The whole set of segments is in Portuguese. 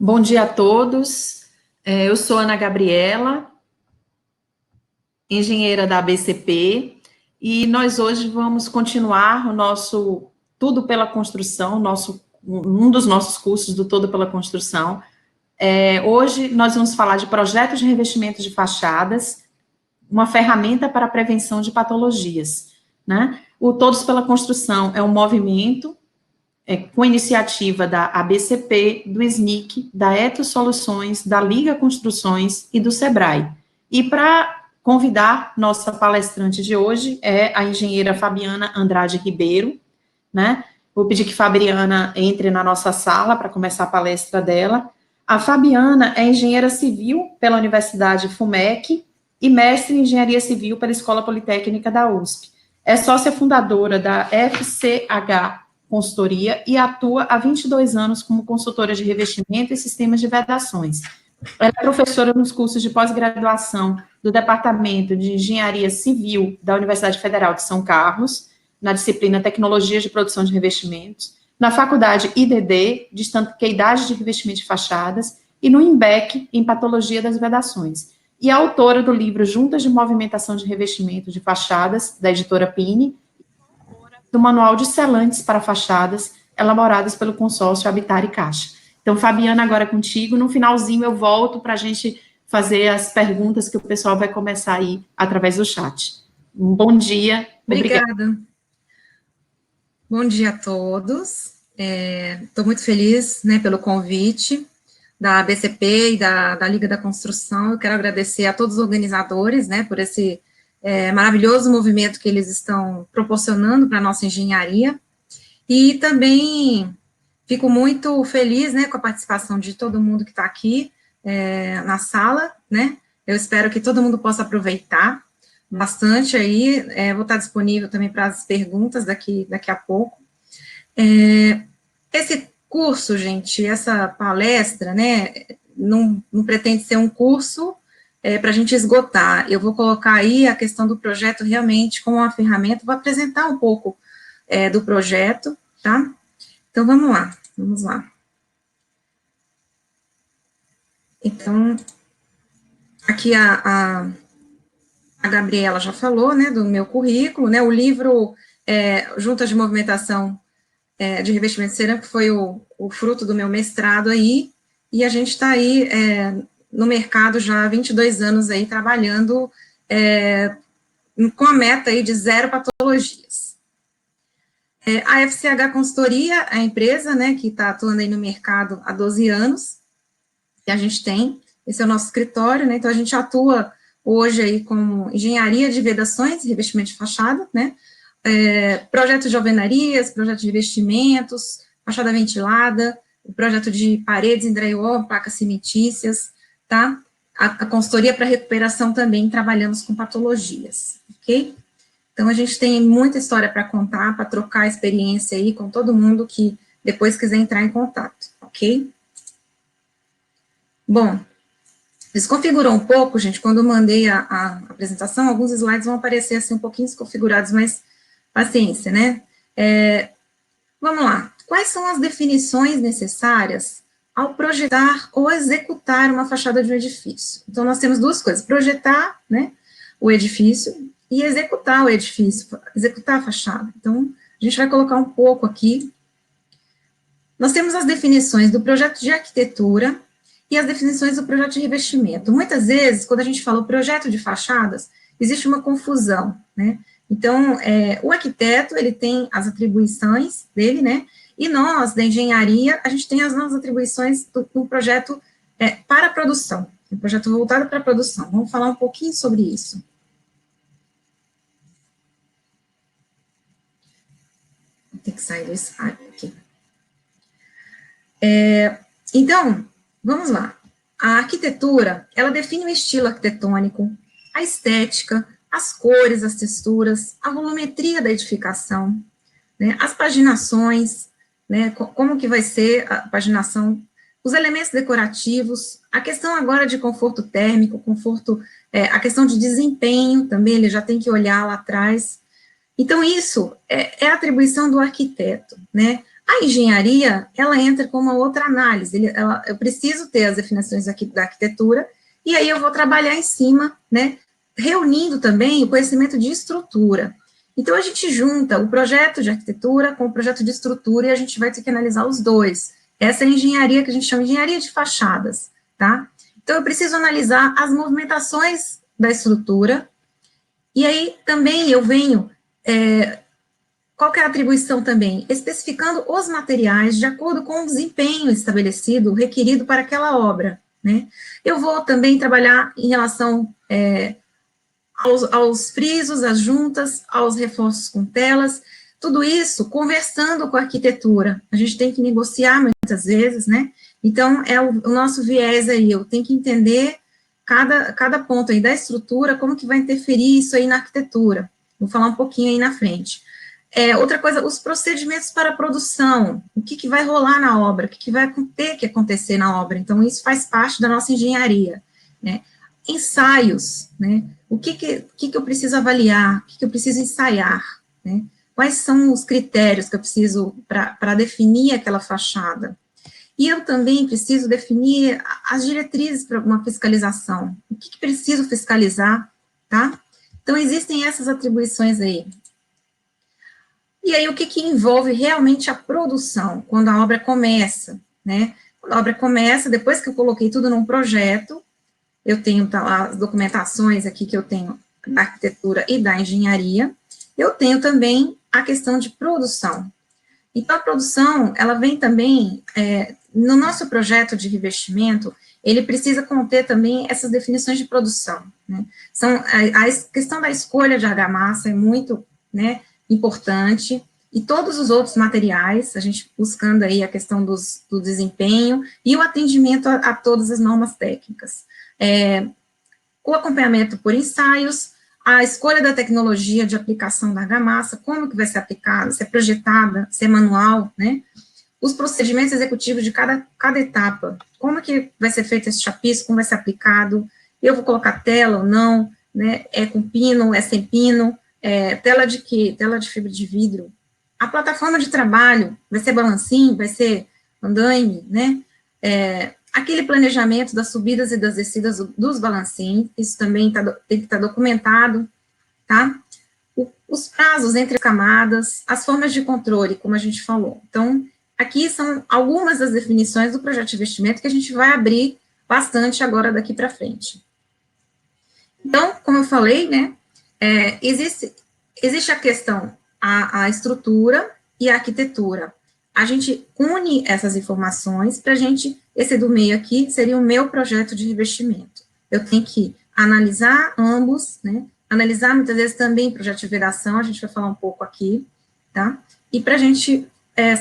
Bom dia a todos. Eu sou Ana Gabriela, engenheira da ABCP, e nós hoje vamos continuar o nosso Tudo pela Construção, um dos nossos cursos do Tudo pela Construção. Hoje nós vamos falar de projetos de revestimento de fachadas, uma ferramenta para a prevenção de patologias, né? O Todos pela Construção é um movimento com iniciativa da ABCP, do SNIC, da Etos Soluções, da Liga Construções e do SEBRAE. E para convidar nossa palestrante de hoje é a engenheira Fabiana Andrade Ribeiro, né? Vou pedir que Fabiana entre na nossa sala para começar a palestra dela. A Fabiana é engenheira civil pela Universidade FUMEC e mestre em engenharia civil pela Escola Politécnica da USP. É sócia fundadora da FCH Consultoria e atua há 22 anos como consultora de revestimento e sistemas de vedações. Ela é professora nos cursos de pós-graduação do Departamento de Engenharia Civil da Universidade Federal de São Carlos, na disciplina Tecnologias de Produção de Revestimentos, na Faculdade IDD, de Estanqueidade de Revestimento de Fachadas, e no IMBEC, em Patologia das Vedações. E é autora do livro Juntas de Movimentação de Revestimento de Fachadas, da editora Pini, do Manual de Selantes para Fachadas, elaboradas pelo consórcio Habitar e Caixa. Então, Fabiana, agora é contigo. No finalzinho eu volto para a gente fazer as perguntas que o pessoal vai começar aí através do chat. Um bom dia. Obrigada. Bom dia a todos. Estou muito feliz, né, pelo convite da ABCP e da Liga da Construção. Eu quero agradecer a todos os organizadores, né, por esse maravilhoso movimento que eles estão proporcionando para a nossa engenharia, e também fico muito feliz, né, com a participação de todo mundo que está aqui na sala, né, eu espero que todo mundo possa aproveitar bastante aí, vou estar disponível também para as perguntas daqui a pouco. Esse curso, gente, essa palestra, né, não pretende ser um curso para a gente esgotar. Eu vou colocar aí a questão do projeto realmente como uma ferramenta, vou apresentar um pouco do projeto, tá? Então, vamos lá. Então, aqui a Gabriela já falou, né, do meu currículo, né, o livro Juntas de Movimentação de Revestimento Cerâmico foi o fruto do meu mestrado aí, e a gente está aí no mercado já há 22 anos aí, trabalhando com a meta aí de 0 patologias. A FCH Consultoria, a empresa, né, que está atuando aí no mercado há 12 anos, que a gente tem, esse é o nosso escritório, né, então a gente atua hoje aí com engenharia de vedações e revestimento de fachada, né, projetos de alvenarias, projetos de revestimentos, fachada ventilada, o projeto de paredes em drywall, placas cimentícias, tá? A consultoria para recuperação também, trabalhamos com patologias, ok? Então, a gente tem muita história para contar, para trocar experiência aí com todo mundo que depois quiser entrar em contato, ok? Bom, desconfigurou um pouco, gente, quando eu mandei a apresentação, alguns slides vão aparecer assim um pouquinho desconfigurados, mas paciência, né? Vamos lá. Quais são as definições necessárias ao projetar ou executar uma fachada de um edifício? Então, nós temos duas coisas, projetar, né, o edifício e executar o edifício, executar a fachada. Então, a gente vai colocar um pouco aqui. Nós temos as definições do projeto de arquitetura e as definições do projeto de revestimento. Muitas vezes, quando a gente fala o projeto de fachadas, existe uma confusão, né? Então, o arquiteto, ele tem as atribuições dele, né, e nós, da engenharia, a gente tem as nossas atribuições do projeto para a produção, um projeto voltado para a produção. Vamos falar um pouquinho sobre isso. Vou ter que sair do slide aqui. Então, vamos lá. A arquitetura, ela define o estilo arquitetônico, a estética, as cores, as texturas, a volumetria da edificação, né, as paginações, né, como que vai ser a paginação, os elementos decorativos, a questão agora de conforto térmico, a questão de desempenho também, ele já tem que olhar lá atrás. Então, isso é a atribuição do arquiteto, né, A engenharia, ela entra com uma outra análise, eu preciso ter as definições da arquitetura, e aí eu vou trabalhar em cima, né, reunindo também o conhecimento de estrutura. Então, a gente junta o projeto de arquitetura com o projeto de estrutura, e a gente vai ter que analisar os dois. Essa é a engenharia que a gente chama de engenharia de fachadas, tá? Então, eu preciso analisar as movimentações da estrutura, e aí também eu venho, qual que é a atribuição também? Especificando os materiais de acordo com o desempenho estabelecido, requerido para aquela obra, né? Eu vou também trabalhar em relação aos frisos, às juntas, aos reforços com telas, tudo isso conversando com a arquitetura. A gente tem que negociar muitas vezes, né? Então, é o nosso viés aí, eu tenho que entender cada ponto aí da estrutura, como que vai interferir isso aí na arquitetura. Vou falar um pouquinho aí na frente. Outra coisa, os procedimentos para a produção, o que vai rolar na obra, o que vai ter que acontecer na obra. Então, isso faz parte da nossa engenharia, né? Ensaios, né? O que eu preciso avaliar, o que eu preciso ensaiar, né? Quais são os critérios que eu preciso para definir aquela fachada. E eu também preciso definir as diretrizes para uma fiscalização. O que preciso fiscalizar, tá? Então, existem essas atribuições aí. E aí, o que envolve realmente a produção, quando a obra começa, né? Quando a obra começa, depois que eu coloquei tudo num projeto, eu tenho as documentações aqui que eu tenho da arquitetura e da engenharia, eu tenho também a questão de produção. Então, a produção, ela vem também, no nosso projeto de revestimento, ele precisa conter também essas definições de produção, né? A questão da escolha de argamassa é muito, né, importante, e todos os outros materiais, a gente buscando aí a questão do desempenho e o atendimento a todas as normas técnicas. O acompanhamento por ensaios, a escolha da tecnologia de aplicação da argamassa, como que vai ser aplicada, se é projetada, se é manual, né? Os procedimentos executivos de cada etapa, como que vai ser feito esse chapiço, como vai ser aplicado, eu vou colocar tela ou não, né? É com pino, é sem pino, tela de quê? Tela de fibra de vidro. A plataforma de trabalho vai ser balancinho, vai ser andaime, né? Aquele planejamento das subidas e das descidas dos balancinhos, isso também tem que estar documentado, tá? Os prazos entre as camadas, as formas de controle, como a gente falou. Então, aqui são algumas das definições do projeto de investimento que a gente vai abrir bastante agora daqui para frente. Então, como eu falei, né, existe a questão, a estrutura e a arquitetura. A gente une essas informações para a gente, esse do meio aqui seria o meu projeto de revestimento. Eu tenho que analisar ambos, né, analisar muitas vezes também projeto de vedação, a gente vai falar um pouco aqui, tá? E para a gente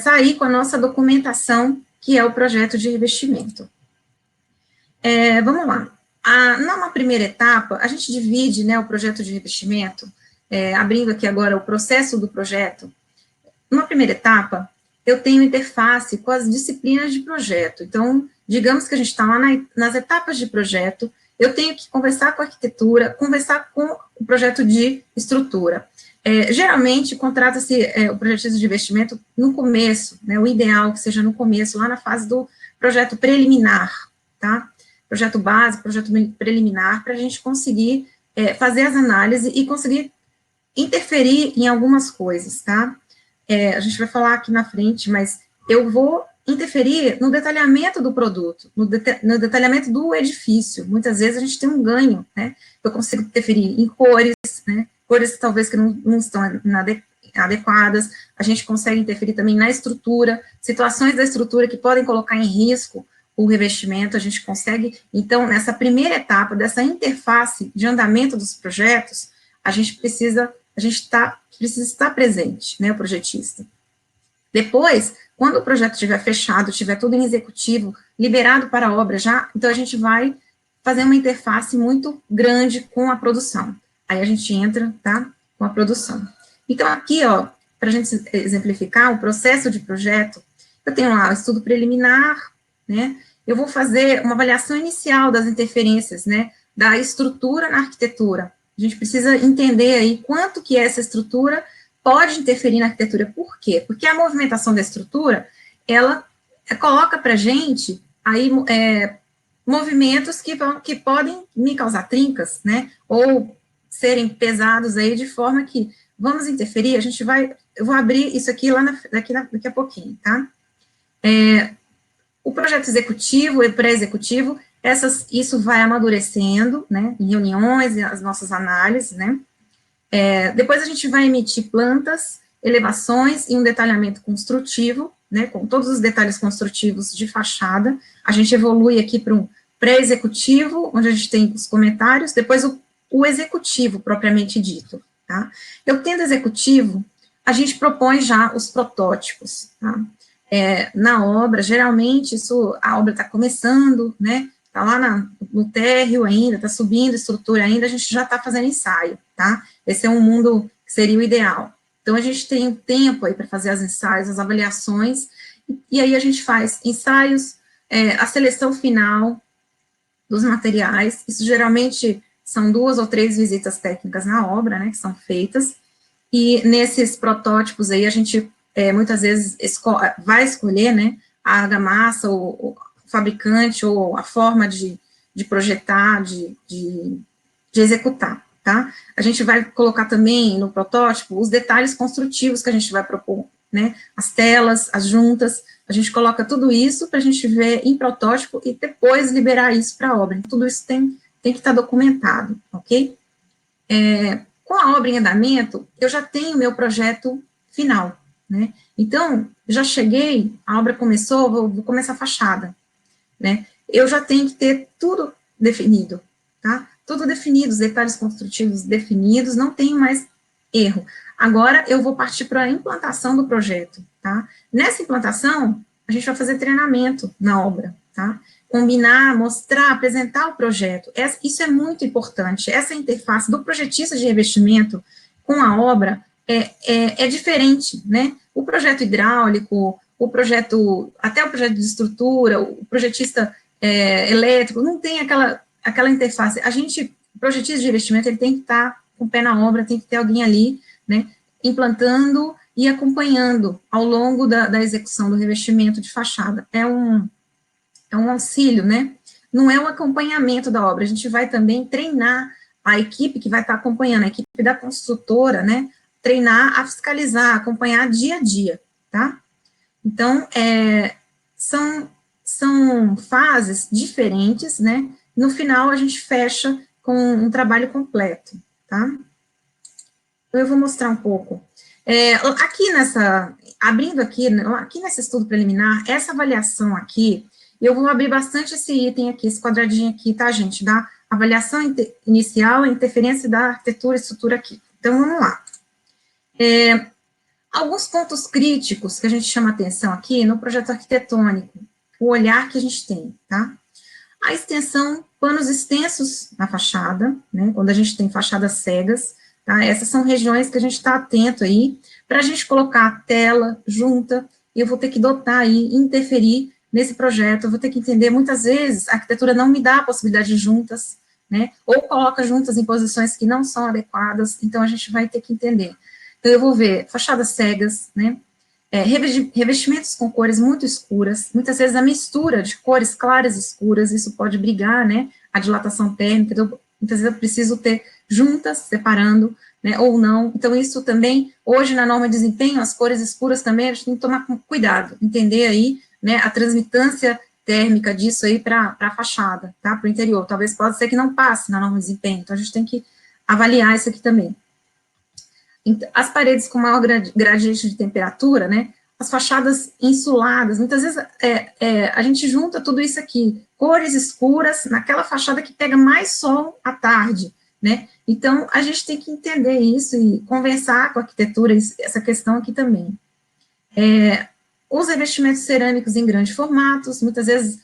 sair com a nossa documentação, que é o projeto de revestimento. Vamos lá. Numa primeira etapa, a gente divide, né, o projeto de revestimento, abrindo aqui agora o processo do projeto. Numa primeira etapa, eu tenho interface com as disciplinas de projeto. Então, digamos que a gente está lá nas etapas de projeto, eu tenho que conversar com a arquitetura, conversar com o projeto de estrutura. Geralmente, contrata-se o projeto de investimento no começo, né, o ideal que seja no começo, lá na fase do projeto preliminar, tá? Projeto básico, projeto preliminar, para a gente conseguir fazer as análises e conseguir interferir em algumas coisas, tá? A gente vai falar aqui na frente, mas eu vou interferir no detalhamento do produto, no detalhamento do edifício. Muitas vezes a gente tem um ganho, né? Eu consigo interferir em cores, né? Cores talvez que não estão adequadas. A gente consegue interferir também na estrutura, situações da estrutura que podem colocar em risco o revestimento, a gente consegue. Então, nessa primeira etapa dessa interface de andamento dos projetos, a gente precisa estar presente, né, o projetista. Depois, quando o projeto estiver fechado, estiver tudo em executivo, liberado para a obra já, então a gente vai fazer uma interface muito grande com a produção. Aí a gente entra, tá, com a produção. Então, aqui, ó, para a gente exemplificar o processo de projeto, eu tenho lá o estudo preliminar, né, eu vou fazer uma avaliação inicial das interferências, né, da estrutura na arquitetura. A gente precisa entender aí quanto que essa estrutura pode interferir na arquitetura. Por quê? Porque a movimentação da estrutura, ela coloca para a gente aí movimentos que podem me causar trincas, né, ou serem pesados aí de forma que vamos interferir, eu vou abrir isso aqui daqui a pouquinho, tá? O projeto executivo e pré-executivo, isso vai amadurecendo, né, em reuniões, as nossas análises, né, depois a gente vai emitir plantas, elevações e um detalhamento construtivo, né, com todos os detalhes construtivos de fachada. A gente evolui aqui para um pré-executivo, onde a gente tem os comentários, depois o executivo, propriamente dito, tá? Eu tendo executivo, a gente propõe já os protótipos, tá? Na obra, geralmente, a obra está começando, né, está lá no térreo ainda, está subindo estrutura ainda, a gente já está fazendo ensaio, tá? Esse é um mundo que seria o ideal. Então, a gente tem um tempo aí para fazer os ensaios, as avaliações, e aí a gente faz ensaios, a seleção final dos materiais, isso geralmente são 2 ou 3 visitas técnicas na obra, né, que são feitas, e nesses protótipos aí a gente muitas vezes vai escolher, né, a argamassa, o fabricante, ou a forma de projetar, de executar, tá? A gente vai colocar também no protótipo os detalhes construtivos que a gente vai propor, né, as telas, as juntas, a gente coloca tudo isso para a gente ver em protótipo e depois liberar isso para a obra. Então, tudo isso tem que estar documentado, ok? Com a obra em andamento, eu já tenho meu projeto final, né? Então, já cheguei, a obra começou, vou começar a fachada, né? Eu já tenho que ter tudo definido, tá? Tudo definido, os detalhes construtivos definidos, não tem mais erro. Agora, eu vou partir para a implantação do projeto, tá? Nessa implantação, a gente vai fazer treinamento na obra, tá? Combinar, mostrar, apresentar o projeto. Isso é muito importante. Essa interface do projetista de revestimento com a obra é diferente, né? O projeto hidráulico, até o projeto de estrutura, o projetista elétrico, não tem aquela interface. O projetista de revestimento, ele tem que estar com o pé na obra, tem que ter alguém ali, né, implantando e acompanhando ao longo da execução do revestimento de fachada. É um auxílio, né? Não é um acompanhamento da obra, a gente vai também treinar a equipe que vai estar acompanhando, a equipe da construtora, né? Treinar a fiscalizar, acompanhar dia a dia, tá? Então, são fases diferentes, né? No final, a gente fecha com um trabalho completo, tá? Eu vou mostrar um pouco. Abrindo aqui nesse estudo preliminar, essa avaliação aqui, eu vou abrir bastante esse item aqui, esse quadradinho aqui, tá, gente? Da avaliação inicial, interferência da arquitetura e estrutura aqui. Então, vamos lá. Alguns pontos críticos que a gente chama atenção aqui no projeto arquitetônico, o olhar que a gente tem, tá? A extensão, panos extensos na fachada, né? Quando a gente tem fachadas cegas, tá? Essas são regiões que a gente está atento aí, para a gente colocar tela, junta, e eu vou ter que dotar aí, interferir nesse projeto, eu vou ter que entender, muitas vezes, a arquitetura não me dá a possibilidade de juntas, né, ou coloca juntas em posições que não são adequadas, então a gente vai ter que entender. Então, eu vou ver fachadas cegas, né, revestimentos com cores muito escuras, muitas vezes a mistura de cores claras e escuras, isso pode brigar, né, a dilatação térmica, então, muitas vezes eu preciso ter juntas, separando, né, ou não, então isso também, hoje na norma de desempenho, as cores escuras também, a gente tem que tomar cuidado, entender aí, né, a transmitância térmica disso aí para a fachada, tá, para o interior, talvez pode ser que não passe na norma de desempenho, então a gente tem que avaliar isso aqui também. As paredes com maior gradiente de temperatura, né, as fachadas insuladas, muitas vezes a gente junta tudo isso aqui, cores escuras naquela fachada que pega mais sol à tarde, né, então a gente tem que entender isso e conversar com a arquitetura, essa questão aqui também. Os revestimentos cerâmicos em grandes formatos, muitas vezes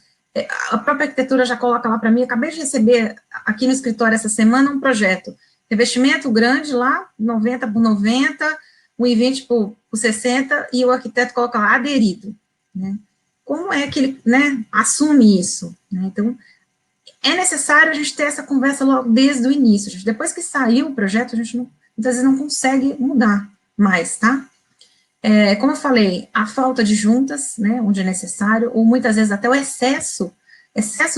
a própria arquitetura já coloca lá para mim, acabei de receber aqui no escritório essa semana um projeto, revestimento grande lá, 90 por 90, 1,20 por 60, e o arquiteto coloca lá, aderido, né? Como é que ele, né, assume isso? Né? Então, é necessário a gente ter essa conversa logo desde o início, gente. Depois que saiu o projeto, a gente muitas vezes não consegue mudar, mais, tá? Como eu falei, a falta de juntas, né, onde é necessário, ou muitas vezes até o excesso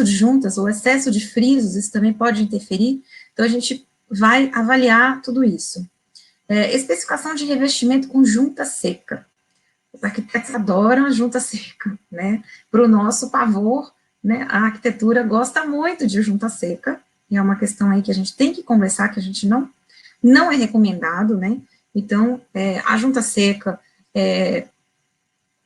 de juntas, ou excesso de frisos, isso também pode interferir, então a gente vai avaliar tudo isso. Especificação de revestimento com junta seca. Os arquitetos adoram a junta seca, né? Para o nosso pavor, né, a arquitetura gosta muito de junta seca, e é uma questão aí que a gente tem que conversar, que a gente não é recomendado, né? Então, a junta seca,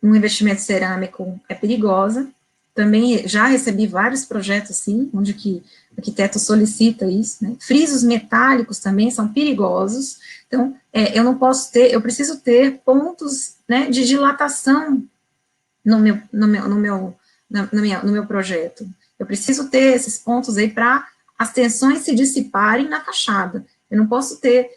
um investimento cerâmico é perigosa. Também já recebi vários projetos, assim, onde que o arquiteto solicita isso, né? Frisos metálicos também são perigosos. Então, eu preciso ter pontos, né, de dilatação no meu projeto. Eu preciso ter esses pontos aí para as tensões se dissiparem na fachada. Eu não posso ter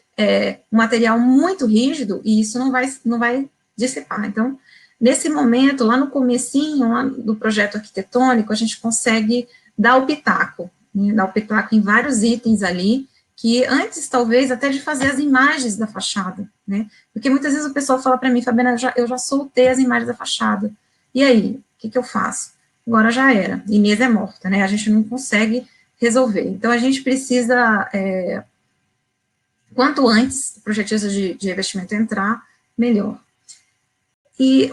um material muito rígido e isso não vai dissipar. Então, nesse momento, lá no comecinho, lá do projeto arquitetônico, a gente consegue dar o pitaco, né, dar o pitaco em vários itens ali, que antes, talvez, até de fazer as imagens da fachada, né, porque muitas vezes o pessoal fala para mim, Fabiana, eu já soltei as imagens da fachada, e aí, o que eu faço? Agora já era, Inês é morta, né, a gente não consegue resolver, então a gente precisa, quanto antes o projetista de revestimento entrar, melhor. E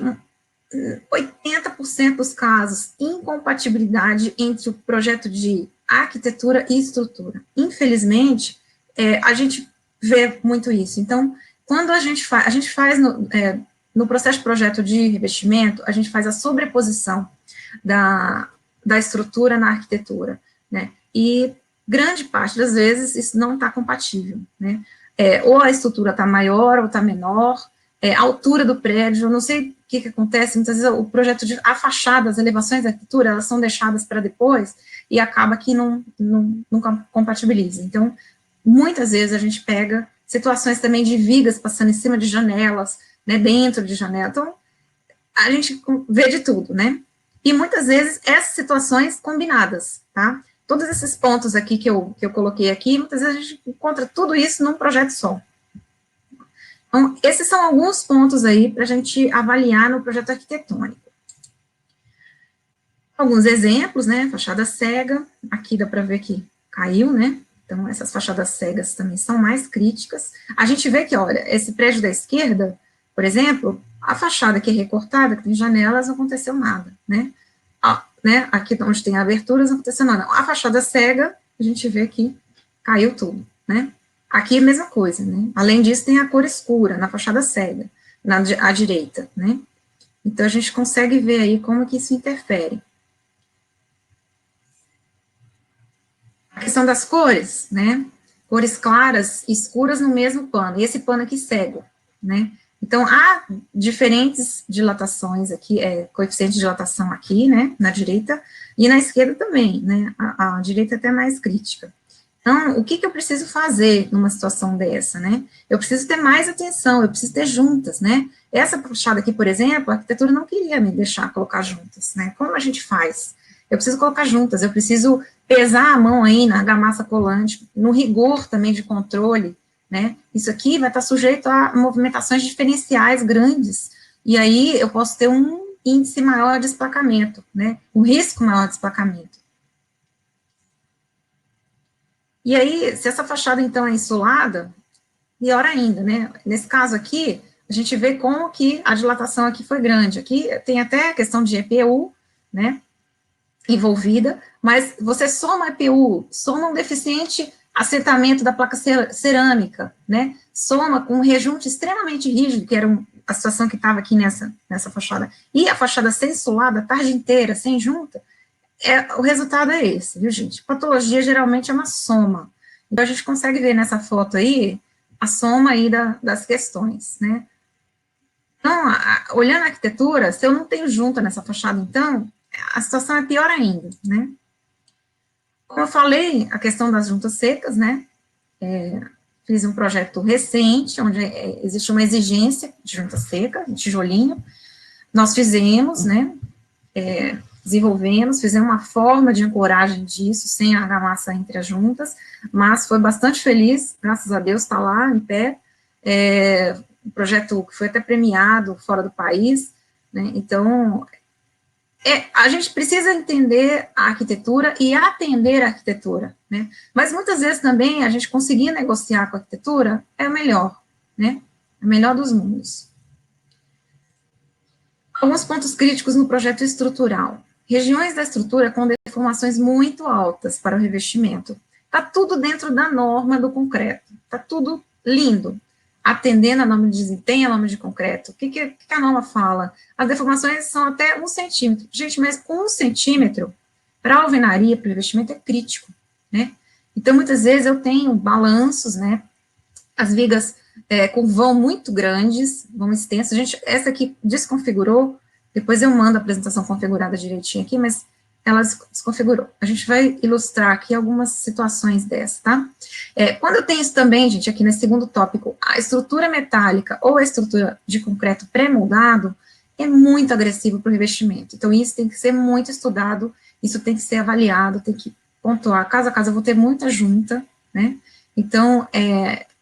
80% dos casos, incompatibilidade entre o projeto de arquitetura e estrutura. Infelizmente, a gente vê muito isso. Então, quando a gente faz no processo de projeto de revestimento, a gente faz a sobreposição da estrutura na arquitetura, né? E grande parte das vezes isso não está compatível, né? Ou a estrutura está maior ou está menor, a altura do prédio, eu não sei o que acontece, muitas vezes o projeto a fachada, as elevações da arquitetura, elas são deixadas para depois, e acaba que nunca compatibiliza. Então, muitas vezes a gente pega situações também de vigas passando em cima de janelas, né, dentro de janelas, então, a gente vê de tudo, né, e muitas vezes essas situações combinadas, tá, todos esses pontos aqui que eu coloquei aqui, muitas vezes a gente encontra tudo isso num projeto só. Então, esses são alguns pontos aí para a gente avaliar no projeto arquitetônico. Alguns exemplos, né, fachada cega, aqui dá para ver que caiu, né, então essas fachadas cegas também são mais críticas. A gente vê que, olha, esse prédio da esquerda, por exemplo, a fachada aqui é recortada, que tem janelas, não aconteceu nada, né, aqui onde tem aberturas, não aconteceu nada. A fachada cega, a gente vê que caiu tudo, né. Aqui é a mesma coisa, né? Além disso, tem a cor escura na fachada cega, à direita, né? Então, a gente consegue ver aí como que isso interfere. A questão das cores, né? Cores claras e escuras no mesmo pano, e esse pano aqui cego, né? Então, há diferentes dilatações aqui, coeficiente de dilatação aqui, né? Na direita, e na esquerda também, né? A direita é até mais crítica. Então, o que eu preciso fazer numa situação dessa, né? Eu preciso ter mais atenção, eu preciso ter juntas, né? Essa fachada aqui, por exemplo, a arquitetura não queria me deixar colocar juntas, né? Como a gente faz? Eu preciso colocar juntas, eu preciso pesar a mão aí na argamassa colante, no rigor também de controle, né? Isso aqui vai estar sujeito a movimentações diferenciais grandes, e aí eu posso ter um índice maior de esplacamento, né? Um risco maior de esplacamento. E aí, se essa fachada, então, é insulada, pior ainda, né? Nesse caso aqui, a gente vê como que a dilatação aqui foi grande. Aqui tem até a questão de EPU, né, envolvida, mas você soma EPU, soma um deficiente assentamento da placa cerâmica, né, soma com um rejunte extremamente rígido, que era a situação que estava aqui nessa fachada, e a fachada sem insulada a tarde inteira, sem junta, o resultado é esse, viu, gente? Patologia geralmente é uma soma. Então, a gente consegue ver nessa foto aí, a soma aí das questões, né? Então, olhando a arquitetura, se eu não tenho junta nessa fachada, então, a situação é pior ainda, né? Como eu falei, a questão das juntas secas, né? Fiz um projeto recente, onde existe uma exigência de junta seca, de tijolinho. Nós fizemos, né? Desenvolvemos, fizemos uma forma de ancoragem disso, sem a argamassa entre as juntas, mas foi bastante feliz, graças a Deus, está lá, em pé, um projeto que foi até premiado fora do país, né? Então, a gente precisa entender a arquitetura e atender a arquitetura, né? Mas muitas vezes também a gente conseguir negociar com a arquitetura é o melhor, né? É o melhor dos mundos. Alguns pontos críticos no projeto estrutural. Regiões da estrutura com deformações muito altas para o revestimento. Está tudo dentro da norma do concreto. Está tudo lindo. Atendendo a norma de desempenho, a norma de concreto. O que a norma fala? As deformações são até 1 centímetro. Gente, mas 1 centímetro para a alvenaria, para o revestimento, é crítico, né? Então, muitas vezes eu tenho balanços, né? As vigas com vão muito grandes, vão extensas. Gente, essa aqui desconfigurou, depois eu mando a apresentação configurada direitinho aqui, mas ela desconfigurou. A gente vai ilustrar aqui algumas situações dessas, tá? Quando eu tenho isso também, gente, aqui nesse segundo tópico, a estrutura metálica ou a estrutura de concreto pré-moldado é muito agressivo para o revestimento. Então, isso tem que ser muito estudado, isso tem que ser avaliado, tem que pontuar. Caso a caso, eu vou ter muita junta, né? Então,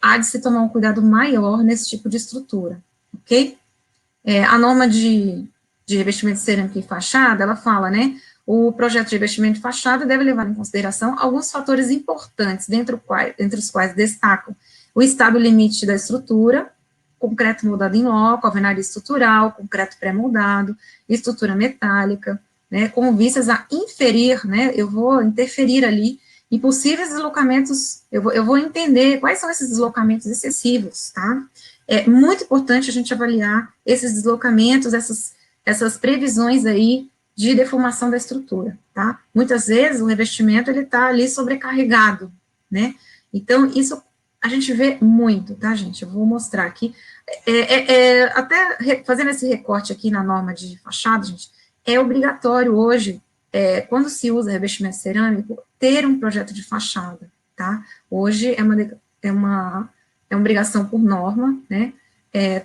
há de se tomar um cuidado maior nesse tipo de estrutura, ok? A norma de revestimento de cerâmica e fachada, ela fala, né, o projeto de revestimento de fachada deve levar em consideração alguns fatores importantes, entre os quais destacam o estado limite da estrutura, concreto moldado em loco, alvenaria estrutural, concreto pré-moldado, estrutura metálica, né, com vistas a inferir, né, eu vou interferir ali em possíveis deslocamentos, eu vou entender quais são esses deslocamentos excessivos, tá? É muito importante a gente avaliar esses deslocamentos, essas previsões aí de deformação da estrutura, tá? Muitas vezes o revestimento, ele tá ali sobrecarregado, né? Então, isso a gente vê muito, tá, gente? Eu vou mostrar aqui. Até fazendo esse recorte aqui na norma de fachada, gente, é obrigatório hoje, quando se usa revestimento cerâmico, ter um projeto de fachada, tá? Hoje é uma obrigação por norma, né?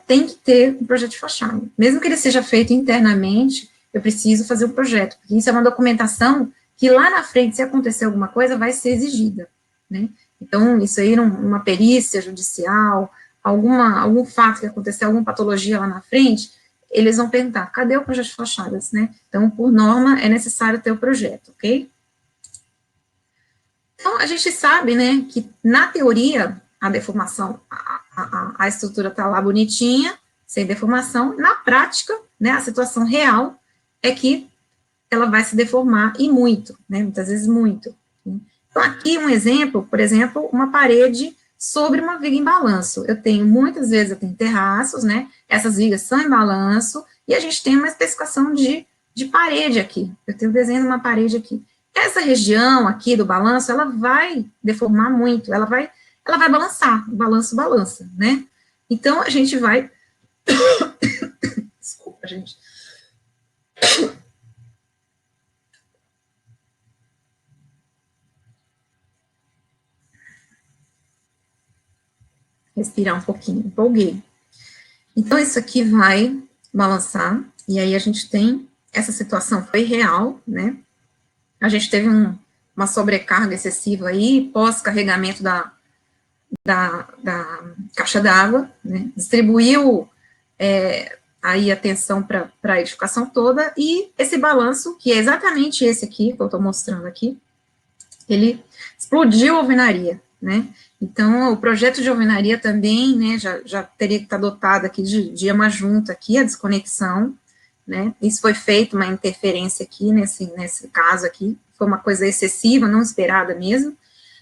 Tem que ter um projeto de fachada. Mesmo que ele seja feito internamente, eu preciso fazer um projeto, porque isso é uma documentação que lá na frente, se acontecer alguma coisa, vai ser exigida, né? Então, isso aí, numa perícia judicial, algum fato que acontecer, alguma patologia lá na frente, eles vão perguntar, cadê o projeto de fachadas, né? Então, por norma, é necessário ter o projeto, ok? Então, a gente sabe, né, que na teoria, a deformação, a estrutura está lá bonitinha, sem deformação, na prática, né, a situação real é que ela vai se deformar, e muito, né, muitas vezes muito. Então, aqui um exemplo, por exemplo, uma parede sobre uma viga em balanço. Muitas vezes eu tenho terraços, né, essas vigas são em balanço, e a gente tem uma especificação de parede aqui. Eu tenho o desenho de uma parede aqui. Essa região aqui do balanço, ela vai deformar muito, ela vai balançar, o balanço balança, né? Então, a gente vai... Desculpa, gente. Respirar um pouquinho, empolguei. Então, isso aqui vai balançar, e aí a gente tem, essa situação foi real, né? A gente teve uma sobrecarga excessiva aí, pós-carregamento da caixa d'água, né? Distribuiu aí a tensão para a edificação toda, e esse balanço, que é exatamente esse aqui, que eu estou mostrando aqui, ele explodiu a alvenaria, né? Então, o projeto de alvenaria também, né, já teria que estar dotado aqui de uma junta aqui, a desconexão, né? Isso foi feito, uma interferência aqui, nesse caso aqui, foi uma coisa excessiva, não esperada mesmo,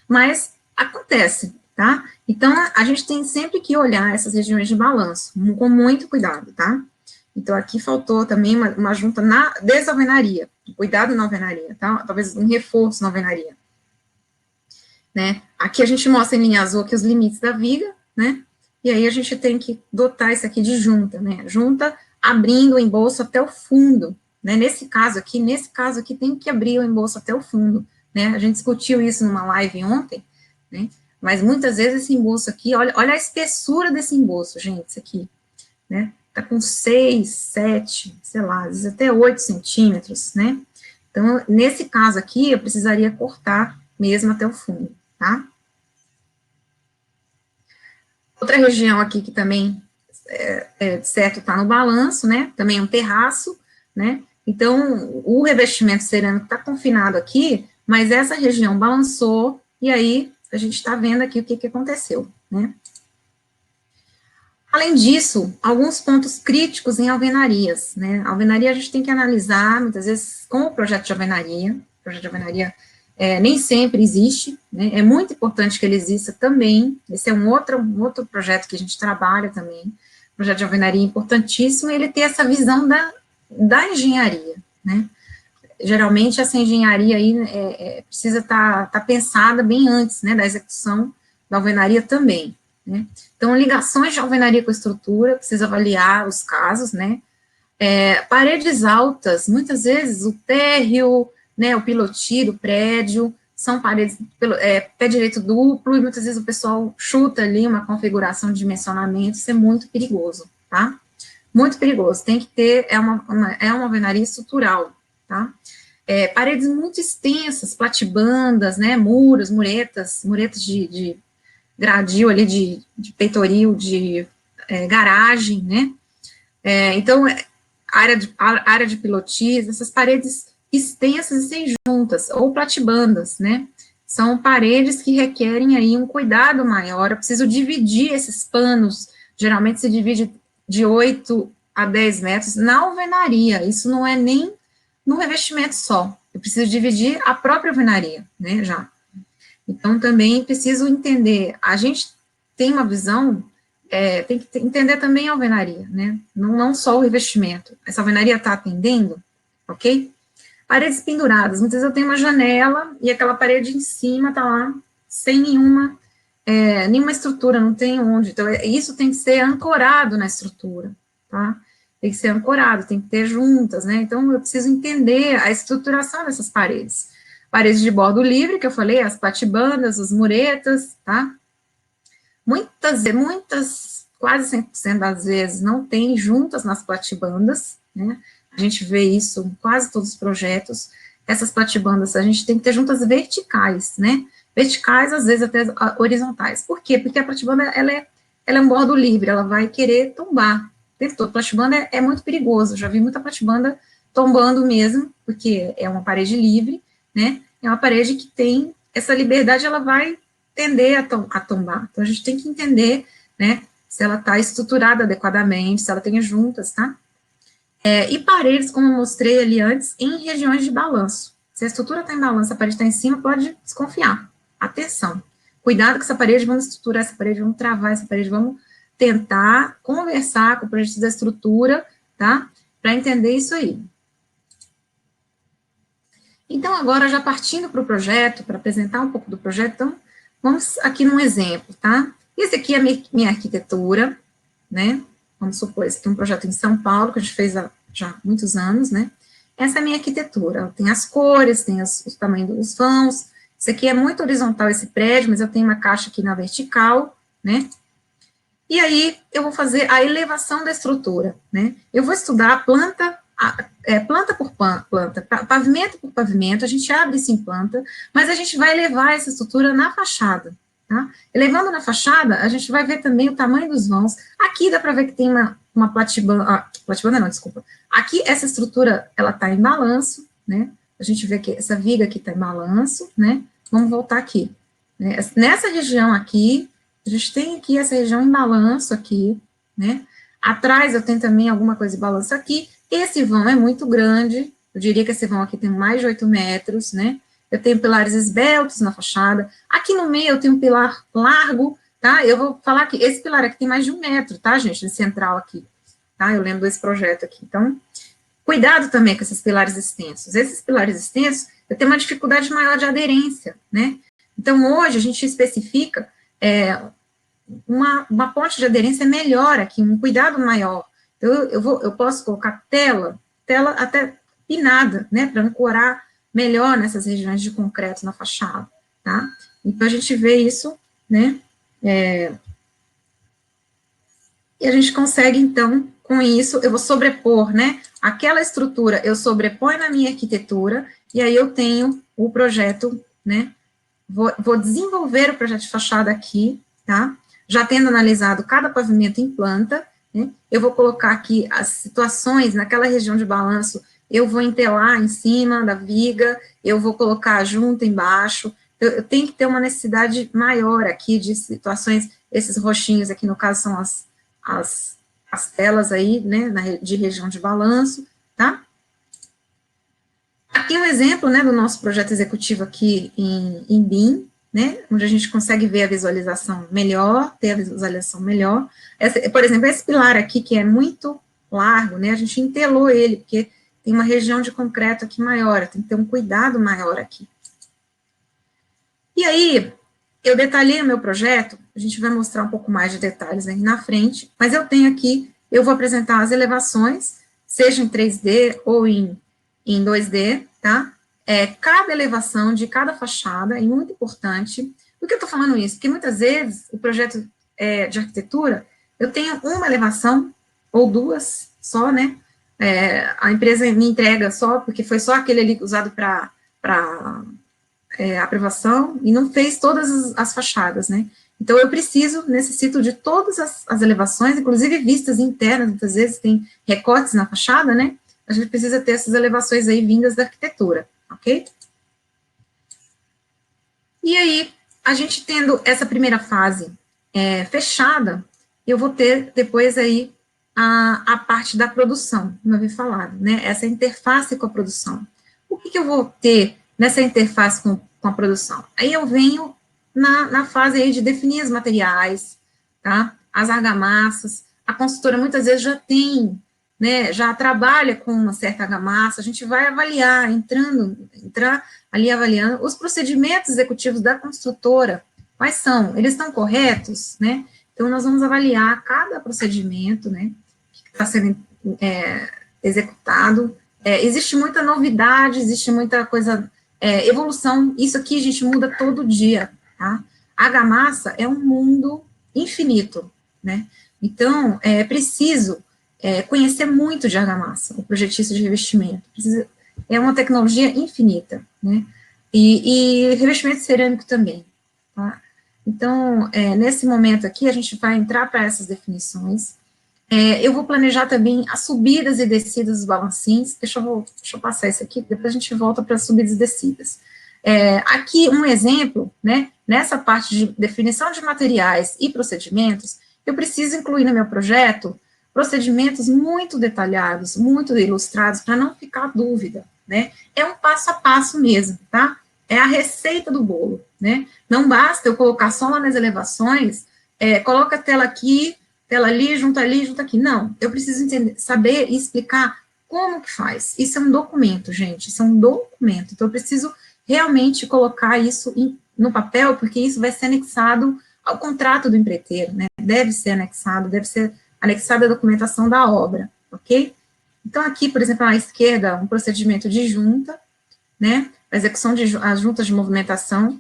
mas acontece, tá? Então, a gente tem sempre que olhar essas regiões de balanço, com muito cuidado, tá? Então, aqui faltou também uma junta na desalvenaria, cuidado na alvenaria, tá? Talvez um reforço na alvenaria. Né? Aqui a gente mostra em linha azul aqui os limites da viga, né? E aí a gente tem que dotar isso aqui de junta, né? Junta abrindo o embolso até o fundo, né? Nesse caso aqui tem que abrir o embolso até o fundo, né? A gente discutiu isso numa live ontem, né? Mas muitas vezes esse embolso aqui, olha a espessura desse embolso, gente, isso aqui, né? Tá com 6, 7, sei lá, às vezes até 8 centímetros, né? Então, nesse caso aqui, eu precisaria cortar mesmo até o fundo, tá? Outra região aqui que também certo, está no balanço, né, também é um terraço, né, então, o revestimento cerâmico está confinado aqui, mas essa região balançou, e aí a gente está vendo aqui o que aconteceu, né. Além disso, alguns pontos críticos em alvenarias, né, a alvenaria a gente tem que analisar, muitas vezes, com o projeto de alvenaria, o projeto de alvenaria nem sempre existe, né, é muito importante que ele exista também, esse é um outro projeto que a gente trabalha também, o projeto de alvenaria é importantíssimo, ele ter essa visão da engenharia, né, geralmente essa engenharia aí precisa estar pensada bem antes, né, da execução da alvenaria também, né. Então, ligações de alvenaria com estrutura, precisa avaliar os casos, né, paredes altas, muitas vezes o térreo, né, o pilotis do prédio, são paredes, pé direito duplo, e muitas vezes o pessoal chuta ali uma configuração de dimensionamento, isso é muito perigoso, tá? Muito perigoso, tem que ter, é uma alvenaria estrutural, tá? Paredes muito extensas, platibandas, né, muretas de gradil ali, de peitoril, de garagem, né? Então, área de pilotis, essas paredes extensas e sem juntas, ou platibandas, né? São paredes que requerem aí um cuidado maior, eu preciso dividir esses panos, geralmente se divide de 8 a 10 metros na alvenaria, isso não é nem no revestimento só, eu preciso dividir a própria alvenaria, né, já. Então, também preciso entender, a gente tem uma visão, tem que entender também a alvenaria, né, não só o revestimento, essa alvenaria está atendendo, ok? Paredes penduradas, muitas vezes eu tenho uma janela, e aquela parede em cima está lá, sem nenhuma estrutura, não tem onde, então isso tem que ser ancorado na estrutura, tá? Tem que ser ancorado, tem que ter juntas, né, então eu preciso entender a estruturação dessas paredes. Paredes de bordo livre, que eu falei, as platibandas, as muretas, tá? Muitas, quase 100% das vezes, não tem juntas nas platibandas, né? A gente vê isso em quase todos os projetos. Essas platibandas, a gente tem que ter juntas verticais, né? Verticais, às vezes até horizontais. Por quê? Porque a platibanda, ela é um bordo livre, ela vai querer tombar. O tempo todo, platibanda é muito perigoso, já vi muita platibanda tombando mesmo, porque é uma parede livre, né, é uma parede que tem essa liberdade, ela vai tender a tombar, então a gente tem que entender, né, se ela está estruturada adequadamente, se ela tem juntas, tá? E paredes, como eu mostrei ali antes, em regiões de balanço, se a estrutura está em balanço, a parede está em cima, pode desconfiar, atenção, cuidado com essa parede, vamos estruturar essa parede, vamos travar essa parede, vamos tentar conversar com o projetista da estrutura, tá, para entender isso aí. Então, agora, já partindo para o projeto, para apresentar um pouco do projeto, então, vamos aqui num exemplo, tá? Esse aqui é a minha arquitetura, né? Vamos supor, esse aqui é um projeto em São Paulo, que a gente fez há já muitos anos, né? Essa é a minha arquitetura, tem as cores, tem os tamanhos dos vãos, isso aqui é muito horizontal esse prédio, mas eu tenho uma caixa aqui na vertical, né? E aí, eu vou fazer a elevação da estrutura, né? Eu vou estudar a planta por planta, pavimento por pavimento, a gente abre isso em planta, mas a gente vai elevar essa estrutura na fachada, tá? Elevando na fachada, a gente vai ver também o tamanho dos vãos. Aqui dá para ver que tem uma platibanda, não, desculpa. Aqui, essa estrutura, ela está em balanço, né? A gente vê que essa viga aqui está em balanço, né? Vamos voltar aqui. Né? Nessa região aqui, a gente tem aqui essa região em balanço aqui, né? Atrás eu tenho também alguma coisa de balanço aqui. Esse vão é muito grande, eu diria que esse vão aqui tem mais de 8 metros, né? Eu tenho pilares esbeltos na fachada. Aqui no meio eu tenho um pilar largo, tá? Eu vou falar que esse pilar aqui tem mais de 1 metro, tá, gente? Esse central aqui, tá? Eu lembro desse projeto aqui. Então, cuidado também com esses pilares extensos. Esses pilares extensos, eu tenho uma dificuldade maior de aderência, né? Então, hoje a gente especifica uma ponte de aderência melhor aqui, um cuidado maior. Eu posso colocar tela até pinada, né, para ancorar melhor nessas regiões de concreto na fachada, tá? Então, a gente vê isso, né, e a gente consegue, então, com isso, eu vou sobrepor, né, aquela estrutura eu sobreponho na minha arquitetura, e aí eu tenho o projeto, né, vou desenvolver o projeto de fachada aqui, tá? Já tendo analisado cada pavimento em planta, né? Eu vou colocar aqui as situações naquela região de balanço, eu vou entelar em cima da viga, eu vou colocar a junta embaixo, eu tenho que ter uma necessidade maior aqui de situações, esses roxinhos aqui, no caso, são as telas aí, né, de região de balanço, tá? Aqui um exemplo, né, do nosso projeto executivo aqui em BIM, né, onde a gente consegue ver a visualização melhor, ter a visualização melhor. Por exemplo, esse pilar aqui, que é muito largo, né, a gente entelou ele, porque tem uma região de concreto aqui maior, tem que ter um cuidado maior aqui. E aí, eu detalhei o meu projeto, a gente vai mostrar um pouco mais de detalhes aí na frente, mas eu tenho aqui, eu vou apresentar as elevações, seja em 3D ou em 2D, tá? Cada elevação de cada fachada é muito importante. Por que eu estou falando isso? Porque muitas vezes o projeto de arquitetura, eu tenho uma elevação, ou duas só, né? A empresa me entrega só, porque foi só aquele ali usado para aprovação, e não fez todas as fachadas, né? Então, eu necessito de todas as elevações, inclusive vistas internas, muitas vezes tem recortes na fachada, né? A gente precisa ter essas elevações aí vindas da arquitetura, ok? E aí, a gente tendo essa primeira fase fechada, eu vou ter depois aí a parte da produção, como eu havia falado, né? Essa interface com a produção. O que eu vou ter nessa interface com a produção? Aí eu venho na fase aí de definir os materiais, tá? As argamassas. A consultora muitas vezes já tem, né, já trabalha com uma certa argamassa, a gente vai avaliar, entrar ali avaliando os procedimentos executivos da construtora, quais são, eles estão corretos, né? Então, nós vamos avaliar cada procedimento, né, que está sendo executado. Existe muita novidade, existe muita coisa, evolução, isso aqui a gente muda todo dia, tá? A argamassa é um mundo infinito, né? Então, é preciso conhecer muito de argamassa, o projetista de revestimento. É uma tecnologia infinita, né? E revestimento cerâmico também, tá? Então, nesse momento aqui, a gente vai entrar para essas definições. Eu vou planejar também as subidas e descidas dos balancins. Deixa eu passar isso aqui, depois a gente volta para as subidas e descidas. Aqui, um exemplo, né? Nessa parte de definição de materiais e procedimentos, eu preciso incluir no meu projeto procedimentos muito detalhados, muito ilustrados, para não ficar dúvida, né? É um passo a passo mesmo, tá? É a receita do bolo, né? Não basta eu colocar só lá nas elevações, coloca a tela aqui, tela ali, junta aqui. Não, eu preciso entender, saber e explicar como que faz. Isso é um documento, gente, isso é um documento. Então, eu preciso realmente colocar isso no papel, porque isso vai ser anexado ao contrato do empreiteiro, né? Deve ser anexada a documentação da obra, ok? Então, aqui, por exemplo, à esquerda, um procedimento de junta, né? A execução as juntas de movimentação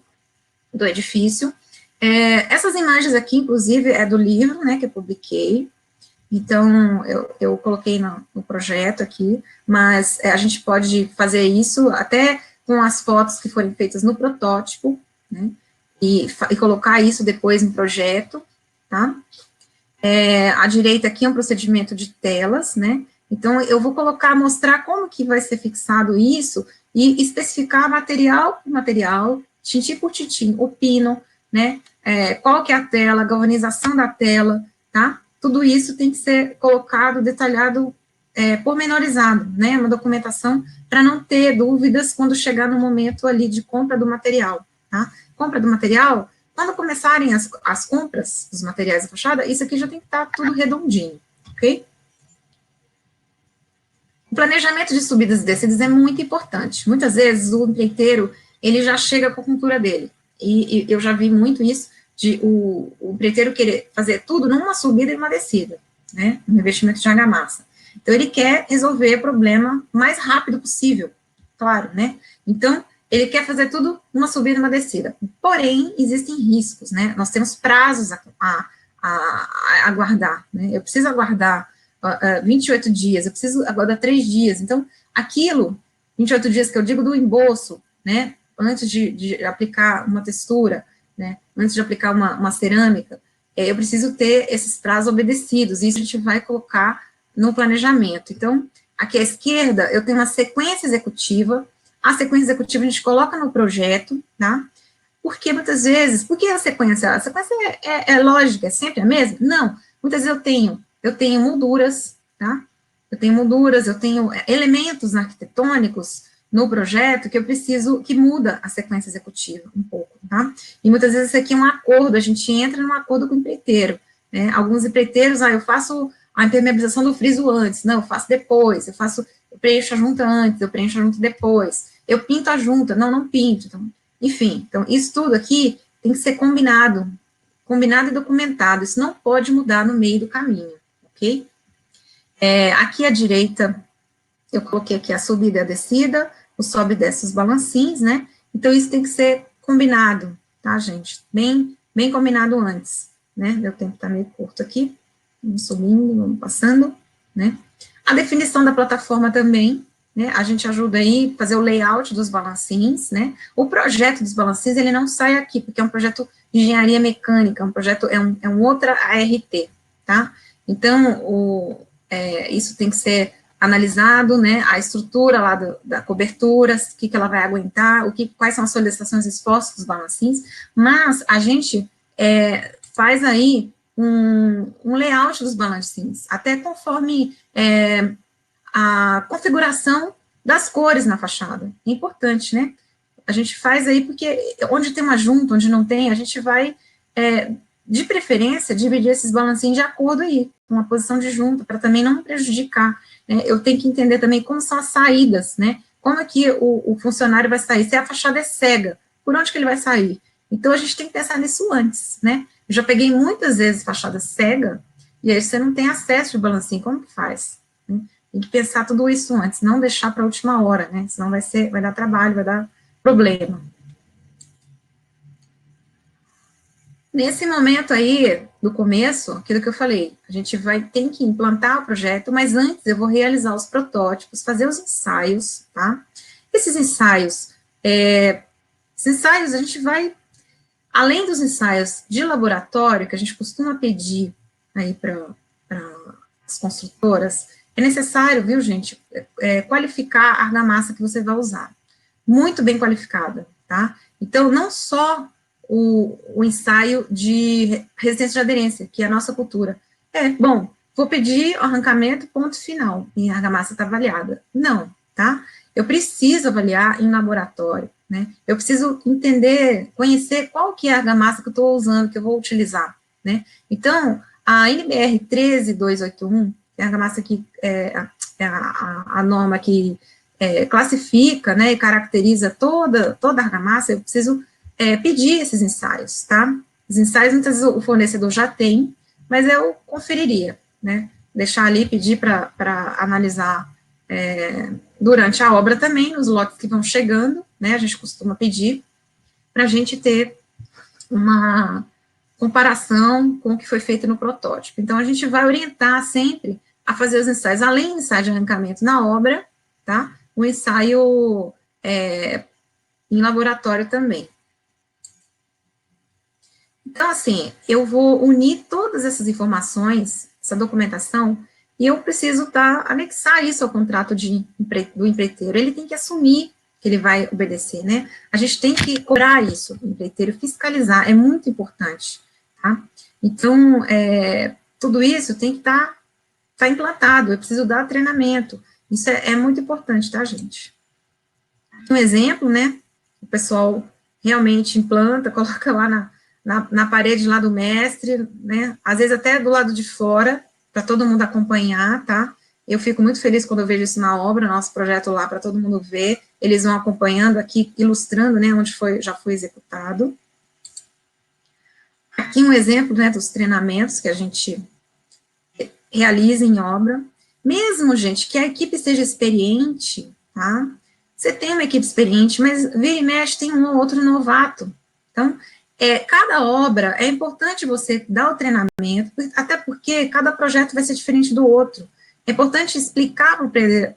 do edifício. Essas imagens aqui, inclusive, é do livro, né, que eu publiquei. Então, eu coloquei no projeto aqui, mas a gente pode fazer isso até com as fotos que forem feitas no protótipo, né, e colocar isso depois no projeto, tá? À direita aqui é um procedimento de telas, né, então eu vou mostrar como que vai ser fixado isso, e especificar material por material, tintim por tintim, o pino, né, qual que é a tela, a galvanização da tela, tá? Tudo isso tem que ser colocado, detalhado, pormenorizado, né, uma documentação, para não ter dúvidas quando chegar no momento ali de compra do material, tá? Compra do material, quando começarem as compras dos materiais da fachada, isso aqui já tem que estar tudo redondinho, ok? O planejamento de subidas e descidas é muito importante. Muitas vezes o empreiteiro, ele já chega com a cultura dele, e eu já vi muito isso, de o empreiteiro querer fazer tudo numa subida e uma descida, né, um investimento de argamassa. Então, ele quer resolver o problema o mais rápido possível, claro, né? Então, ele quer fazer tudo numa subida e uma descida. Porém, existem riscos, né? Nós temos prazos a aguardar, né? Eu preciso aguardar 28 dias, eu preciso aguardar 3 dias. Então, aquilo, 28 dias que eu digo do embolso, né? Antes de aplicar uma textura, né? Antes de aplicar uma cerâmica, eu preciso ter esses prazos obedecidos, isso a gente vai colocar no planejamento. Então, aqui à esquerda, eu tenho uma sequência executiva, a sequência executiva a gente coloca no projeto, tá? Porque muitas vezes, por que a sequência? A sequência é lógica, é sempre a mesma? Não, muitas vezes eu tenho molduras, tá? Eu tenho elementos arquitetônicos no projeto que eu preciso, que muda a sequência executiva um pouco, tá? E muitas vezes isso aqui é um acordo, a gente entra num acordo com o empreiteiro, né? Alguns empreiteiros, eu faço a impermeabilização do friso antes, não, eu faço depois, eu preencho a junta antes, eu preencho a junta depois, eu pinto a junta, não pinto, então, enfim, então, isso tudo aqui tem que ser combinado e documentado, isso não pode mudar no meio do caminho, ok? Aqui à direita, eu coloquei aqui a subida e a descida, o sobe e desce os balancins, né? Então, isso tem que ser combinado, tá, gente? Bem combinado antes, né? Meu tempo tá meio curto aqui, vamos subindo, vamos passando, né? A definição da plataforma também, né? A gente ajuda aí a fazer o layout dos balancins, né? O projeto dos balancins, ele não sai aqui, porque é um projeto de engenharia mecânica, é um outra ART, tá? Então, isso tem que ser analisado, né, a estrutura lá da cobertura, o que ela vai aguentar, quais são as solicitações expostas dos balancins, mas a gente faz aí um layout dos balancins, até conforme a configuração das cores na fachada, é importante, né, a gente faz aí, porque onde tem uma junta, onde não tem, a gente vai, de preferência, dividir esses balancinhos de acordo aí, com a posição de junta, para também não prejudicar, né, eu tenho que entender também como são as saídas, né, como é que o funcionário vai sair, se a fachada é cega, por onde que ele vai sair? Então, a gente tem que pensar nisso antes, né, eu já peguei muitas vezes fachada cega, e aí você não tem acesso ao balancinho, como que faz? Né? Tem que pensar tudo isso antes, não deixar para a última hora, né, senão vai dar trabalho, vai dar problema. Nesse momento aí, do começo, aquilo que eu falei, a gente tem que implantar o projeto, mas antes eu vou realizar os protótipos, fazer os ensaios, tá? Esses ensaios a gente vai, além dos ensaios de laboratório, que a gente costuma pedir aí para as construtoras, é necessário, viu, gente, qualificar a argamassa que você vai usar. Muito bem qualificada, tá? Então, não só o ensaio de resistência de aderência, que é a nossa cultura. Bom, vou pedir arrancamento, ponto final, e a argamassa está avaliada. Não, tá? Eu preciso avaliar em laboratório, né? Eu preciso entender, conhecer qual que é a argamassa que eu estou usando, que eu vou utilizar, né? Então, a NBR 13281, que é a argamassa que a norma que classifica, né, e caracteriza toda a argamassa, eu preciso pedir esses ensaios, tá? Os ensaios, muitas vezes, o fornecedor já tem, mas eu conferiria, né? Deixar ali, pedir para analisar durante a obra também, nos lotes que vão chegando, né? A gente costuma pedir, para a gente ter uma comparação com o que foi feito no protótipo. Então, a gente vai orientar sempre a fazer os ensaios, além do ensaio de arrancamento na obra, tá? O ensaio em laboratório também. Então, assim, eu vou unir todas essas informações, essa documentação, e eu preciso anexar isso ao contrato do empreiteiro. Ele tem que assumir que ele vai obedecer, né? A gente tem que cobrar isso do empreiteiro, fiscalizar, é muito importante, tá? Então, tudo isso tem que estar implantado, eu preciso dar treinamento. Isso é muito importante, tá, gente? Um exemplo, né? O pessoal realmente implanta, coloca lá na parede lá do mestre, né, às vezes até do lado de fora, para todo mundo acompanhar, tá? Eu fico muito feliz quando eu vejo isso na obra, nosso projeto lá, para todo mundo ver, eles vão acompanhando aqui, ilustrando, né, onde já foi executado. Aqui um exemplo, né, dos treinamentos que a gente realiza em obra. Mesmo, gente, que a equipe seja experiente, tá? Você tem uma equipe experiente, mas vira e mexe tem um ou outro novato. Então, cada obra, é importante você dar o treinamento, até porque cada projeto vai ser diferente do outro. É importante explicar para o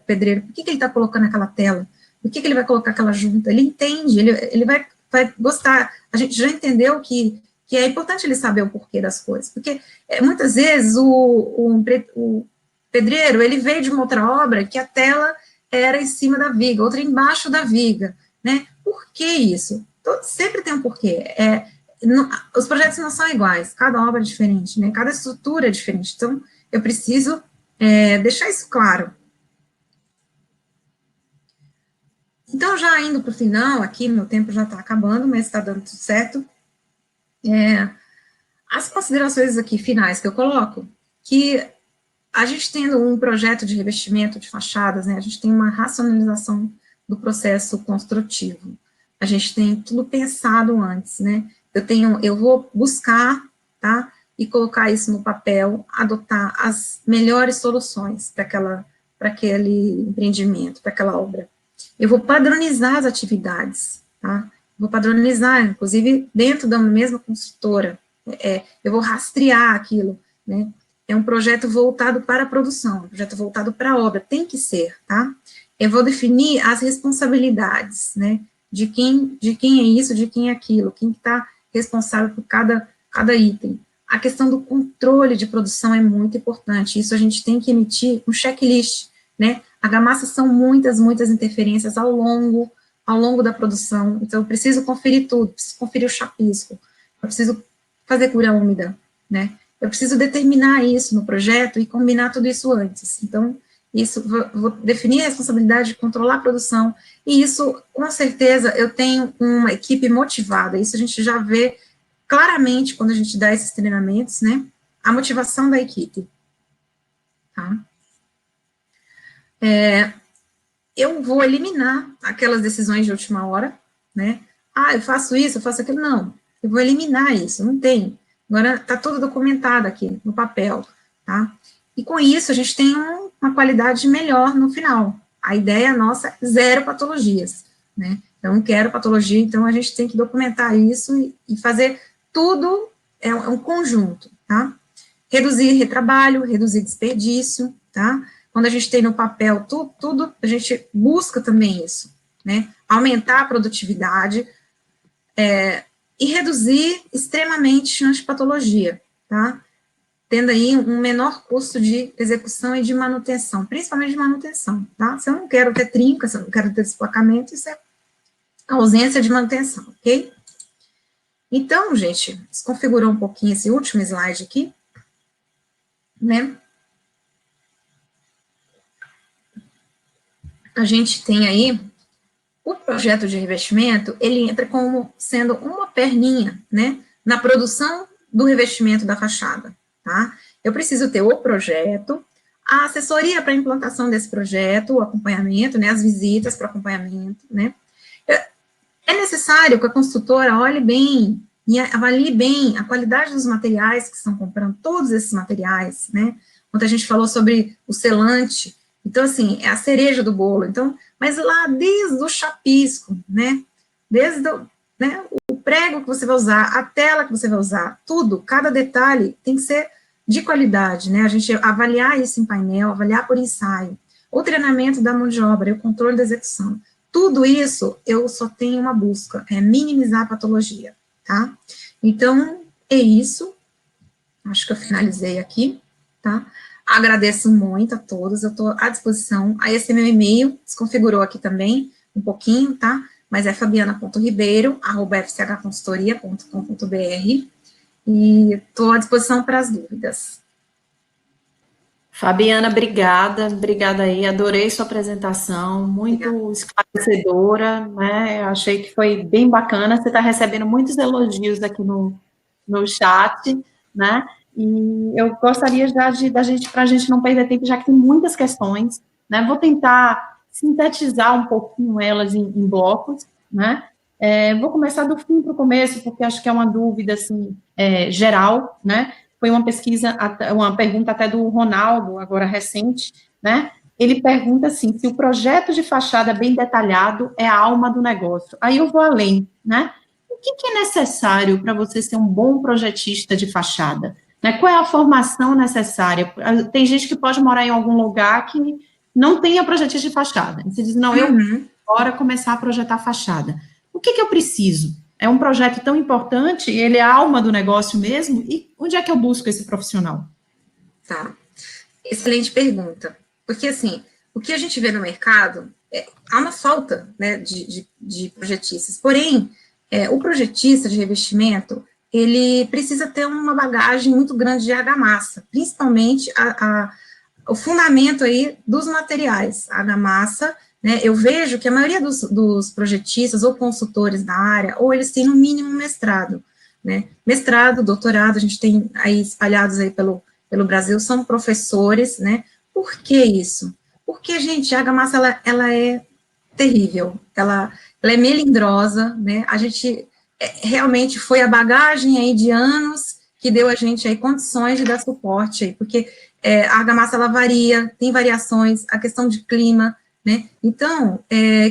pedreiro por que ele está colocando aquela tela, por que ele vai colocar aquela junta. Ele entende, ele vai gostar. A gente já entendeu que que é importante ele saber o porquê das coisas, porque muitas vezes o pedreiro, ele veio de uma outra obra que a tela era em cima da viga, outra embaixo da viga, né? Por que isso? Sempre tem um porquê. Os projetos não são iguais, cada obra é diferente, né? Cada estrutura é diferente. Então, eu preciso deixar isso claro. Então, já indo para o final, aqui, meu tempo já está acabando, mas está dando tudo certo. As considerações aqui finais que eu coloco, que a gente tendo um projeto de revestimento de fachadas, né, a gente tem uma racionalização do processo construtivo. A gente tem tudo pensado antes, né? Eu vou buscar, tá? E colocar isso no papel, adotar as melhores soluções para aquele empreendimento, para aquela obra. Eu vou padronizar as atividades, tá? Vou padronizar, inclusive, dentro da mesma construtora. Eu vou rastrear aquilo, né? É um projeto voltado para a produção, um projeto voltado para a obra, tem que ser, tá? Eu vou definir as responsabilidades, né? De quem é isso, de quem é aquilo, quem está responsável por cada item. A questão do controle de produção é muito importante, isso a gente tem que emitir um checklist, né? A Argamassa são muitas interferências ao longo da produção, então eu preciso conferir tudo, preciso conferir o chapisco, eu preciso fazer cura úmida, né? Eu preciso determinar isso no projeto e combinar tudo isso antes. Então, vou definir a responsabilidade de controlar a produção, e isso, com certeza, eu tenho uma equipe motivada, isso a gente já vê claramente quando a gente dá esses treinamentos, né? A motivação da equipe, tá? Eu vou eliminar aquelas decisões de última hora, né? Eu faço isso, eu faço aquilo. Não, eu vou eliminar isso, não tem. Agora está tudo documentado aqui no papel, tá? E com isso a gente tem uma qualidade melhor no final. A ideia nossa é 0 patologias, né? Eu não quero patologia, então a gente tem que documentar isso e fazer tudo, é um conjunto, tá? Reduzir retrabalho, reduzir desperdício, tá? Quando a gente tem no papel tudo, a gente busca também isso, né? Aumentar a produtividade e reduzir extremamente chance de patologia, tá? Tendo aí um menor custo de execução e de manutenção, principalmente de manutenção, tá? Se eu não quero ter trinca, se eu não quero ter desplacamento, isso é ausência de manutenção, ok? Então, gente, desconfigurou um pouquinho esse último slide aqui, né? A gente tem aí o projeto de revestimento, ele entra como sendo uma perninha, né, na produção do revestimento da fachada, tá? Eu preciso ter o projeto, a assessoria para a implantação desse projeto, o acompanhamento, né, as visitas para acompanhamento, né? É necessário que a construtora olhe bem e avalie bem a qualidade dos materiais que estão comprando, todos esses materiais, né? Quando a gente falou sobre o selante, então, assim, é a cereja do bolo. Então, mas lá desde o chapisco, né? Desde o prego que você vai usar, a tela que você vai usar, tudo, cada detalhe tem que ser de qualidade, né? A gente avaliar isso em painel, avaliar por ensaio, o treinamento da mão de obra, o controle da execução. Tudo isso, eu só tenho uma busca, é minimizar a patologia, tá? Então, é isso. Acho que eu finalizei aqui, tá? Agradeço muito a todos, eu estou à disposição. Aí esse meu e-mail, desconfigurou aqui também, um pouquinho, tá? Mas é fabiana.ribeiro@fchconsultoria.com.br, e estou à disposição para as dúvidas. Fabiana, obrigada aí, adorei sua apresentação, muito esclarecedora, né? Eu achei que foi bem bacana. Você está recebendo muitos elogios aqui no chat, né? E eu gostaria já para a gente não perder tempo, já que tem muitas questões, né? Vou tentar sintetizar um pouquinho elas em blocos, né? Vou começar do fim para o começo, porque acho que é uma dúvida, assim, geral, né? Foi uma pergunta até do Ronaldo, agora recente, né? Ele pergunta assim, se o projeto de fachada bem detalhado é a alma do negócio. Aí eu vou além, né? O que é necessário para você ser um bom projetista de fachada? Né? Qual é a formação necessária? Tem gente que pode morar em algum lugar que não tenha projetista de fachada. Você diz, não, eu bora começar a projetar fachada. O que eu preciso? é um projeto tão importante, ele é a alma do negócio mesmo, e onde é que eu busco esse profissional? Tá, excelente pergunta, porque assim, o que a gente vê no mercado, há uma falta, né, de projetistas, porém, o projetista de revestimento, ele precisa ter uma bagagem muito grande de argamassa, principalmente o fundamento aí dos materiais, a argamassa, né, eu vejo que a maioria dos projetistas ou consultores da área, ou eles têm no mínimo mestrado, né, mestrado, doutorado, a gente tem aí espalhados aí pelo Brasil, são professores, né, por que isso? Porque, gente, a argamassa, ela é terrível, ela é melindrosa, né, a gente realmente foi a bagagem aí de anos que deu a gente aí condições de dar suporte aí, porque a argamassa, ela varia, tem variações, a questão de clima, né, então,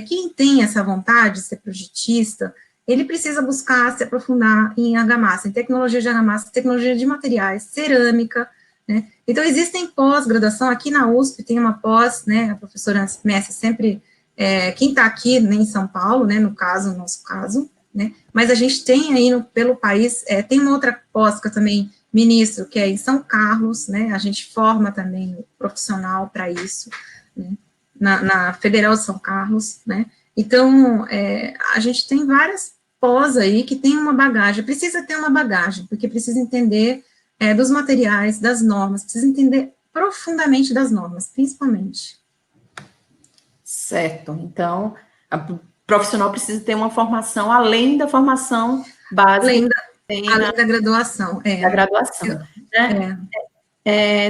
quem tem essa vontade de ser projetista, ele precisa buscar se aprofundar em argamassa, em tecnologia de argamassa, tecnologia de materiais, cerâmica, né, então existem pós-graduação, aqui na USP tem uma pós, né, a professora Messi sempre, quem está aqui, né, em São Paulo, né, no nosso caso, né, mas a gente tem aí pelo país, tem uma outra pós que eu também ministro, que é em São Carlos, né, a gente forma também o profissional para isso, né, na Federal de São Carlos, né, então, a gente tem várias pós aí que tem uma bagagem, precisa ter uma bagagem, porque precisa entender dos materiais, das normas, precisa entender profundamente das normas, principalmente. Certo, então, o profissional precisa ter uma formação além da formação básica, além da graduação. Da graduação, né?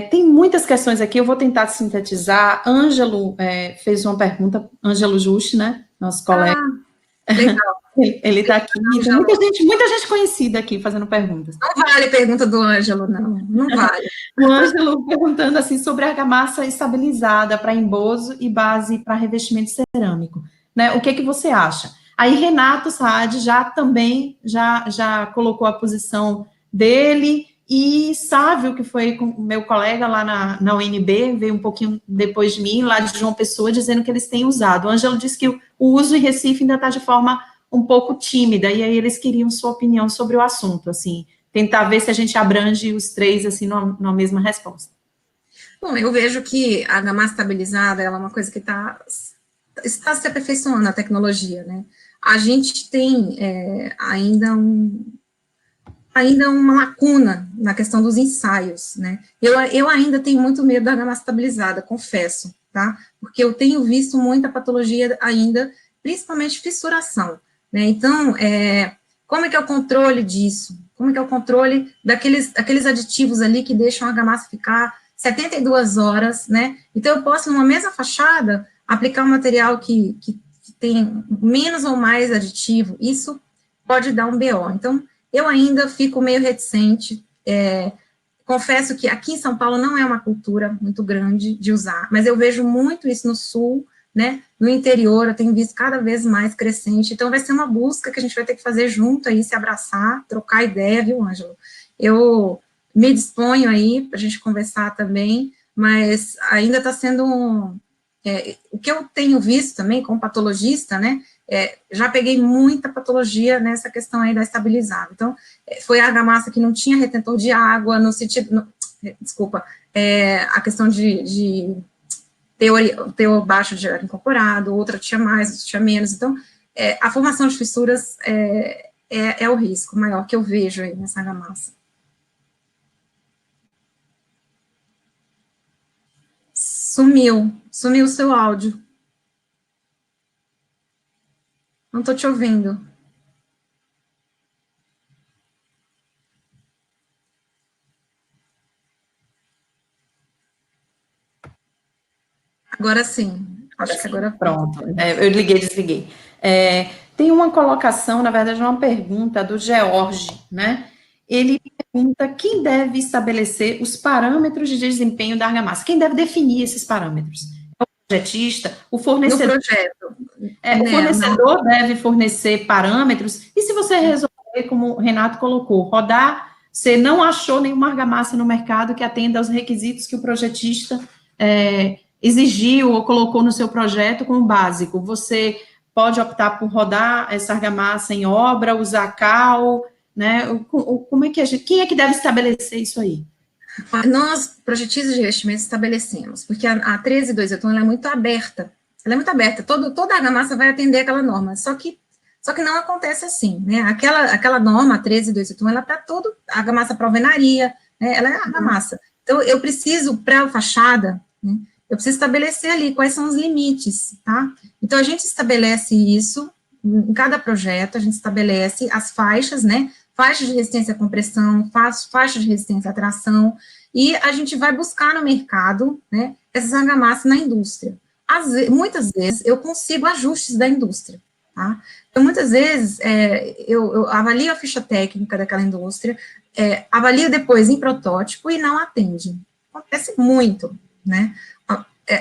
Tem muitas questões aqui, eu vou tentar sintetizar. Ângelo fez uma pergunta, Ângelo Juste, né, nosso colega. Legal. Ele está aqui, tem muita gente conhecida aqui fazendo perguntas. Não vale a pergunta do Ângelo, não vale. O Ângelo perguntando assim sobre argamassa estabilizada para emboso e base para revestimento cerâmico, né? O que você acha? Aí Renato Saad já colocou a posição dele, e Sávio, que foi com meu colega lá na UNB, veio um pouquinho depois de mim, lá de João Pessoa, dizendo que eles têm usado. O Ângelo disse que o uso em Recife ainda está de forma um pouco tímida, e aí eles queriam sua opinião sobre o assunto, assim, tentar ver se a gente abrange os três, assim, numa mesma resposta. Bom, eu vejo que a argamassa estabilizada, ela é uma coisa que está se aperfeiçoando a tecnologia, né? A gente tem ainda uma lacuna na questão dos ensaios, né? Eu ainda tenho muito medo da argamassa estabilizada, confesso, tá? Porque eu tenho visto muita patologia ainda, principalmente fissuração, né? Então, como é que é o controle disso? Como é que é o controle daqueles aditivos ali que deixam a argamassa ficar 72 horas, né? Então, eu posso, numa mesma fachada, aplicar um material que tem menos ou mais aditivo, isso pode dar um BO. Então, eu ainda fico meio reticente, confesso que aqui em São Paulo não é uma cultura muito grande de usar, mas eu vejo muito isso no sul, né, no interior, eu tenho visto cada vez mais crescente, então vai ser uma busca que a gente vai ter que fazer junto aí, se abraçar, trocar ideia, viu, Ângelo? Eu me disponho aí para a gente conversar também, mas ainda está sendo o que eu tenho visto também como patologista, né, já peguei muita patologia nessa questão aí da estabilizada. Então, foi a argamassa que não tinha retentor de água, no sentido, a questão de teor baixo de ar incorporado, outra tinha mais, outra tinha menos. Então, a formação de fissuras é o risco maior que eu vejo aí nessa argamassa. Sumiu o seu áudio. Não estou te ouvindo. Agora sim. Acho que agora... Pronto. Eu liguei, desliguei. Tem uma colocação, na verdade, uma pergunta do George, né? Ele pergunta quem deve estabelecer os parâmetros de desempenho da argamassa. Quem deve definir esses parâmetros? É o projetista, o fornecedor. No projeto. O fornecedor deve fornecer parâmetros, e se você resolver, como o Renato colocou, rodar, você não achou nenhuma argamassa no mercado que atenda aos requisitos que o projetista exigiu ou colocou no seu projeto como básico, você pode optar por rodar essa argamassa em obra, usar cal, né? Como é que quem é que deve estabelecer isso aí? Nós, projetistas de investimentos, estabelecemos, porque a 13281 ela é muito aberta. Ela é muito aberta, toda a argamassa vai atender aquela norma, só que não acontece assim, né? Aquela norma, a 13281, ela é para a argamassa para alvenaria, né? Ela é argamassa. Então, eu preciso, para a fachada, né, eu preciso estabelecer ali quais são os limites, tá? Então, a gente estabelece isso, em cada projeto, a gente estabelece as faixas, né? Faixa de resistência à compressão, faixa de resistência à tração, e a gente vai buscar no mercado, né, essas argamassas na indústria. Muitas vezes, eu consigo ajustes da indústria, tá? Então, muitas vezes, eu avalio a ficha técnica daquela indústria, avalio depois em protótipo e não atende. Acontece muito, né,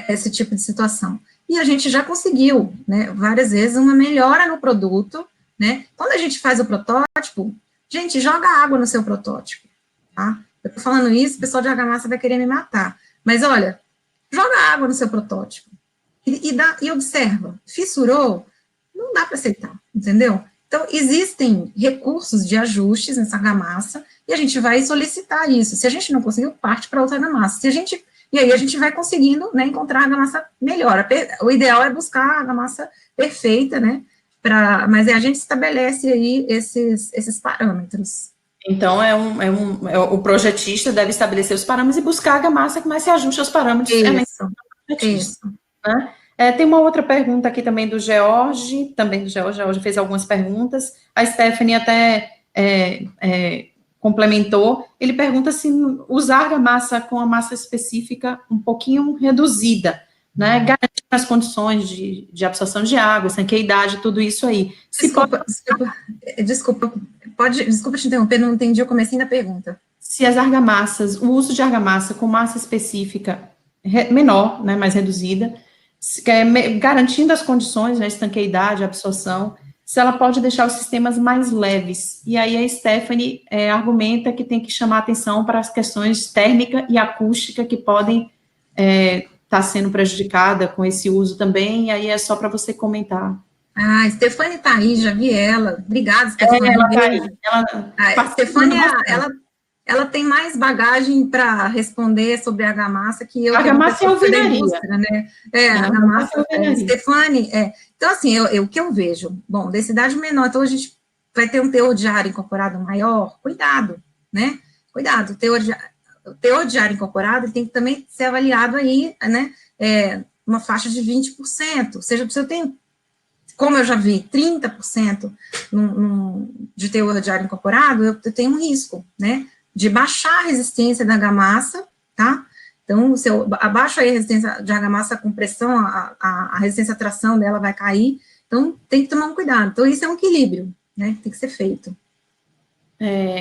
esse tipo de situação. E a gente já conseguiu, né, várias vezes, uma melhora no produto, né? Quando a gente faz o protótipo, gente, joga água no seu protótipo, tá? Eu tô falando isso, o pessoal de argamassa vai querer me matar. Mas, olha, joga água no seu protótipo e observa. Fissurou? Não dá para aceitar, entendeu? Então, existem recursos de ajustes nessa argamassa e a gente vai solicitar isso. Se a gente não conseguiu, parte para outra argamassa. E aí a gente vai conseguindo, né, encontrar a argamassa melhor. O ideal é buscar a argamassa perfeita, né? Mas a gente estabelece aí esses parâmetros. Então, o projetista deve estabelecer os parâmetros e buscar a argamassa que mais se ajuste aos parâmetros. Isso. Né? Tem uma outra pergunta aqui também do George, George fez algumas perguntas, a Stephanie até complementou, ele pergunta se usar argamassa com a massa específica um pouquinho reduzida, né, garantindo as condições de absorção de água, sanqueidade, tudo isso aí. Desculpa te interromper, não entendi o comecinho da pergunta. Se as argamassas, o uso de argamassa com massa específica menor, né, mais reduzida, garantindo as condições, né, estanqueidade, absorção, se ela pode deixar os sistemas mais leves. E aí a Stephanie argumenta que tem que chamar atenção para as questões térmica e acústica que podem estar sendo prejudicada com esse uso também, e aí é só para você comentar. Ah, a Stephanie está aí, já vi ela. Obrigada, Stephanie. Ela está aí. A Stephanie, ela tem mais bagagem para responder sobre a argamassa que eu. Argamassa é alvenaria. Né? Argamassa é Stephanie, Então, assim, o que eu vejo, bom, densidade menor, então a gente vai ter um teor de ar incorporado maior, cuidado, né? Cuidado, o teor de ar incorporado tem que também ser avaliado aí, né? Uma faixa de 20%, ou seja, se eu tenho, como eu já vi, 30% de teor de ar incorporado, eu tenho um risco, né? De baixar a resistência da argamassa, tá? Então, se eu abaixo a resistência de argamassa com pressão, a resistência à tração dela vai cair, então tem que tomar um cuidado. Então, isso é um equilíbrio, né? Tem que ser feito.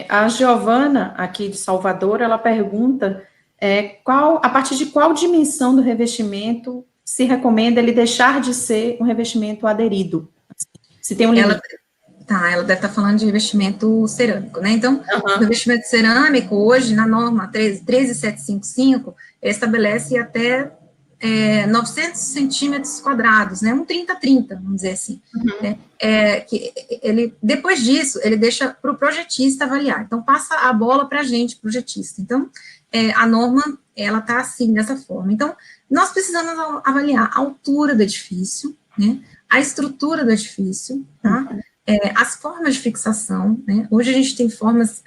A Giovana, aqui de Salvador, ela pergunta a partir de qual dimensão do revestimento se recomenda ele deixar de ser um revestimento aderido? Se tem um limite. Ela deve estar falando de revestimento cerâmico, né? Então, o revestimento cerâmico, hoje, na norma 13755, estabelece até 900 centímetros quadrados, né? Um 30-30, vamos dizer assim. Que depois disso, ele deixa para o projetista avaliar. Então, passa a bola para a gente, projetista. Então, a norma, ela está assim, dessa forma. Então, nós precisamos avaliar a altura do edifício, né? A estrutura do edifício, tá? As formas de fixação, né? Hoje a gente tem formas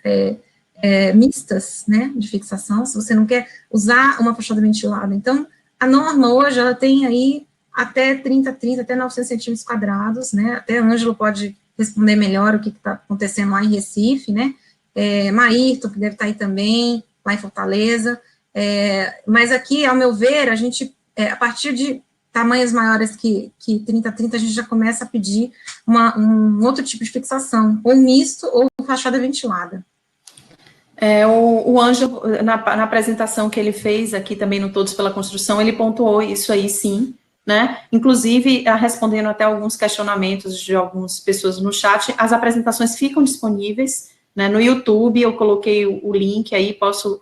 mistas, né, de fixação, se você não quer usar uma fachada ventilada. Então, a norma hoje, ela tem aí até 30, até 900 centímetros quadrados, né? Até a Ângelo pode responder melhor o que está acontecendo lá em Recife, né? Maírton, que deve estar aí também, lá em Fortaleza. Mas aqui, ao meu ver, a gente, a partir de tamanhos maiores que 30, a gente já começa a pedir um outro tipo de fixação, ou misto, ou fachada ventilada. O Ângelo, na apresentação que ele fez aqui também no Todos pela Construção, ele pontuou isso aí, sim, né? Inclusive, respondendo até alguns questionamentos de algumas pessoas no chat, as apresentações ficam disponíveis, né, no YouTube, eu coloquei o link aí, posso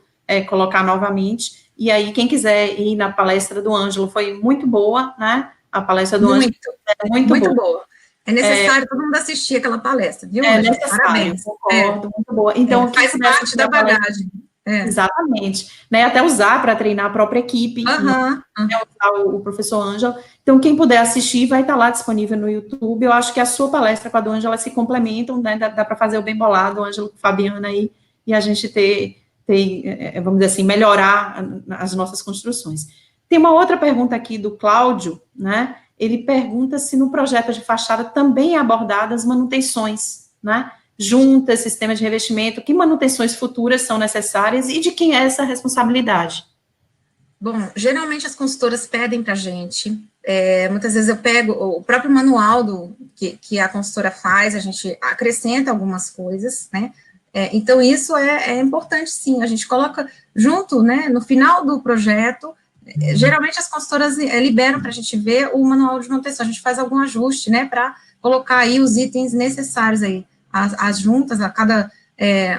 colocar novamente. E aí, quem quiser ir na palestra do Ângelo, foi muito boa, né? A palestra do Ângelo é muito boa. Boa. É necessário todo mundo assistir aquela palestra, viu, Ângelo? É Ângelo? necessário, Parabéns. concordo, muito boa. Então, faz parte da bagagem. Exatamente. Né, até usar para treinar a própria equipe, usar o professor Ângelo. Então, quem puder assistir, vai estar lá disponível no YouTube. Eu acho que a sua palestra com a do Ângelo, elas se complementam, né, dá para fazer o bem bolado, o Ângelo com Fabiana aí, e a gente vamos dizer assim, melhorar as nossas construções. Tem uma outra pergunta aqui do Cláudio, né? Ele pergunta se no projeto de fachada também é abordado as manutenções, né? Juntas, sistema de revestimento, que manutenções futuras são necessárias e de quem é essa responsabilidade? Bom, geralmente as consultoras pedem para a gente, muitas vezes eu pego o próprio manual que a consultora faz, a gente acrescenta algumas coisas, né? Então, isso é importante, sim, a gente coloca junto, né, no final do projeto, geralmente as consultoras liberam para a gente ver o manual de manutenção, a gente faz algum ajuste, né, para colocar aí os itens necessários aí, as juntas, a cada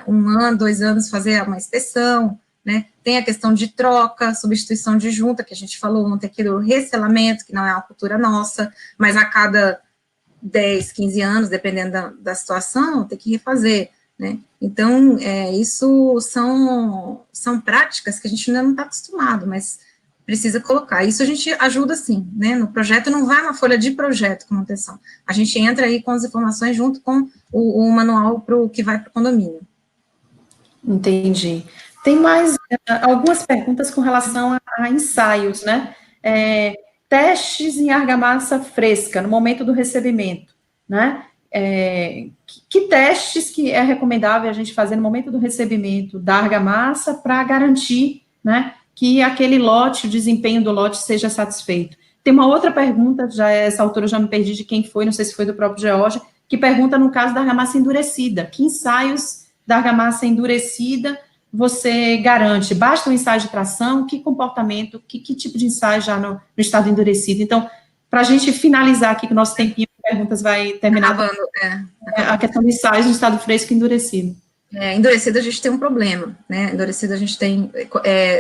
1 ano, 2 anos, fazer uma inspeção, né, tem a questão de troca, substituição de junta, que a gente falou ontem aqui do reselamento, que não é uma cultura nossa, mas a cada 10, 15 anos, dependendo da situação, tem que refazer, né, então, isso são práticas que a gente ainda não está acostumado, mas precisa colocar. Isso a gente ajuda, sim, né, no projeto não vai uma folha de projeto com manutenção, a gente entra aí com as informações junto com o manual que vai para o condomínio. Entendi. Tem mais algumas perguntas com relação a ensaios, né? Testes em argamassa fresca, no momento do recebimento, né? Que testes que é recomendável a gente fazer no momento do recebimento da argamassa para garantir, né, que aquele lote, o desempenho do lote seja satisfeito? Tem uma outra pergunta, já essa altura eu já me perdi de quem foi, não sei se foi do próprio George, que pergunta no caso da argamassa endurecida, que ensaios da argamassa endurecida você garante? Basta um ensaio de tração? Que comportamento, que tipo de ensaio já no estado endurecido? Então, para a gente finalizar aqui, que o nosso tempinho de perguntas vai terminar, acabando. A questão de ensaios no estado fresco e endurecido. Endurecido a gente tem um problema, né? Endurecido a gente tem,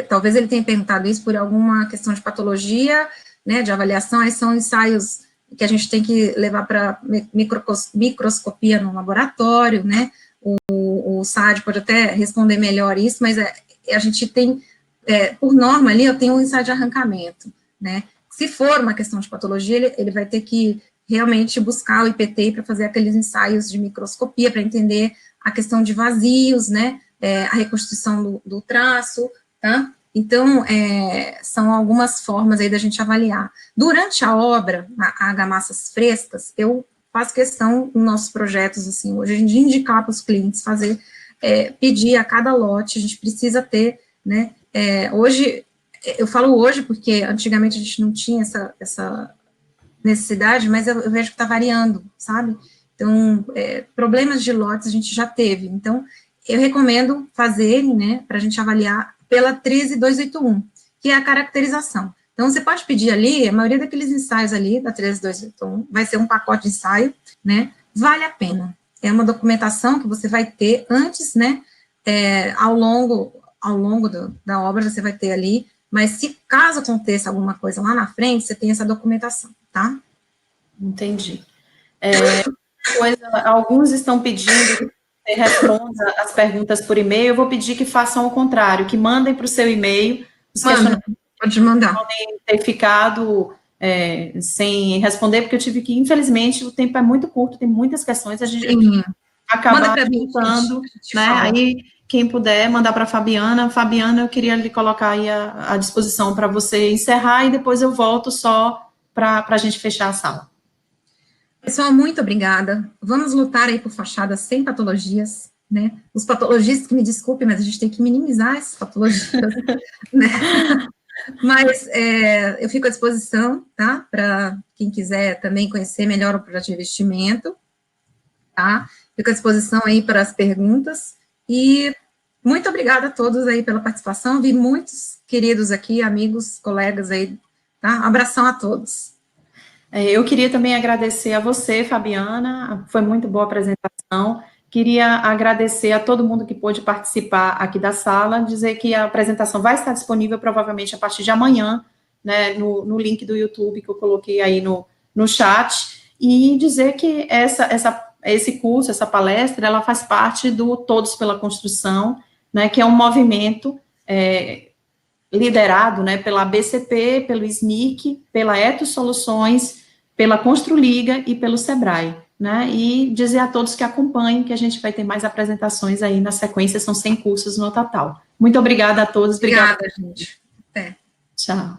talvez ele tenha perguntado isso por alguma questão de patologia, né, de avaliação, aí são ensaios que a gente tem que levar para microscopia no laboratório, né? O SAD pode até responder melhor isso, mas a gente tem, por norma ali, eu tenho um ensaio de arrancamento, né? Se for uma questão de patologia, ele vai ter que realmente buscar o IPT para fazer aqueles ensaios de microscopia, para entender a questão de vazios, né? A reconstituição do traço, tá? Então, são algumas formas aí da gente avaliar. Durante a obra, a argamassas frescas, eu faço questão nos nossos projetos, assim, hoje, de indicar para os clientes fazer, pedir a cada lote, a gente precisa ter, né, hoje, eu falo hoje porque antigamente a gente não tinha essa necessidade, mas eu vejo que está variando, sabe? Então, problemas de lotes a gente já teve, então, eu recomendo fazer, né, para a gente avaliar pela TRISE 281, que é a caracterização. Então, você pode pedir ali, a maioria daqueles ensaios ali, da 13281, vai ser um pacote de ensaio, né, vale a pena. É uma documentação que você vai ter antes, né, ao longo da obra você vai ter ali, mas se caso aconteça alguma coisa lá na frente, você tem essa documentação, tá? Entendi. Alguns estão pedindo que você responda as perguntas por e-mail, eu vou pedir que façam o contrário, que mandem para o seu e-mail os questionamentos. Pode mandar. Podem ter ficado sem responder, porque eu tive que, infelizmente, o tempo é muito curto, tem muitas questões, a gente acaba juntando, né? Aí, quem puder mandar para a Fabiana. Fabiana, eu queria lhe colocar aí à disposição para você encerrar, e depois eu volto só para a gente fechar a sala. Pessoal, muito obrigada. Vamos lutar aí por fachadas sem patologias, né? Os patologistas que me desculpem, mas a gente tem que minimizar essas patologias, né? Mas eu fico à disposição, tá? Para quem quiser também conhecer melhor o projeto de revestimento, tá? Fico à disposição aí para as perguntas, e muito obrigada a todos aí pela participação, vi muitos queridos aqui, amigos, colegas aí, tá? Abração a todos. Eu queria também agradecer a você, Fabiana, foi muito boa a apresentação. Queria agradecer a todo mundo que pôde participar aqui da sala, dizer que a apresentação vai estar disponível provavelmente a partir de amanhã né, no link do YouTube que eu coloquei aí no chat, e dizer que esse curso, essa palestra, ela faz parte do Todos pela Construção, né, que é um movimento liderado, né, pela ABCP, pelo SNIC, pela Etos Soluções, pela Construliga e pelo Sebrae, né, e dizer a todos que acompanhem que a gente vai ter mais apresentações aí na sequência, são 100 cursos no total. Muito obrigada a todos. Obrigada, gente. Até. Tchau.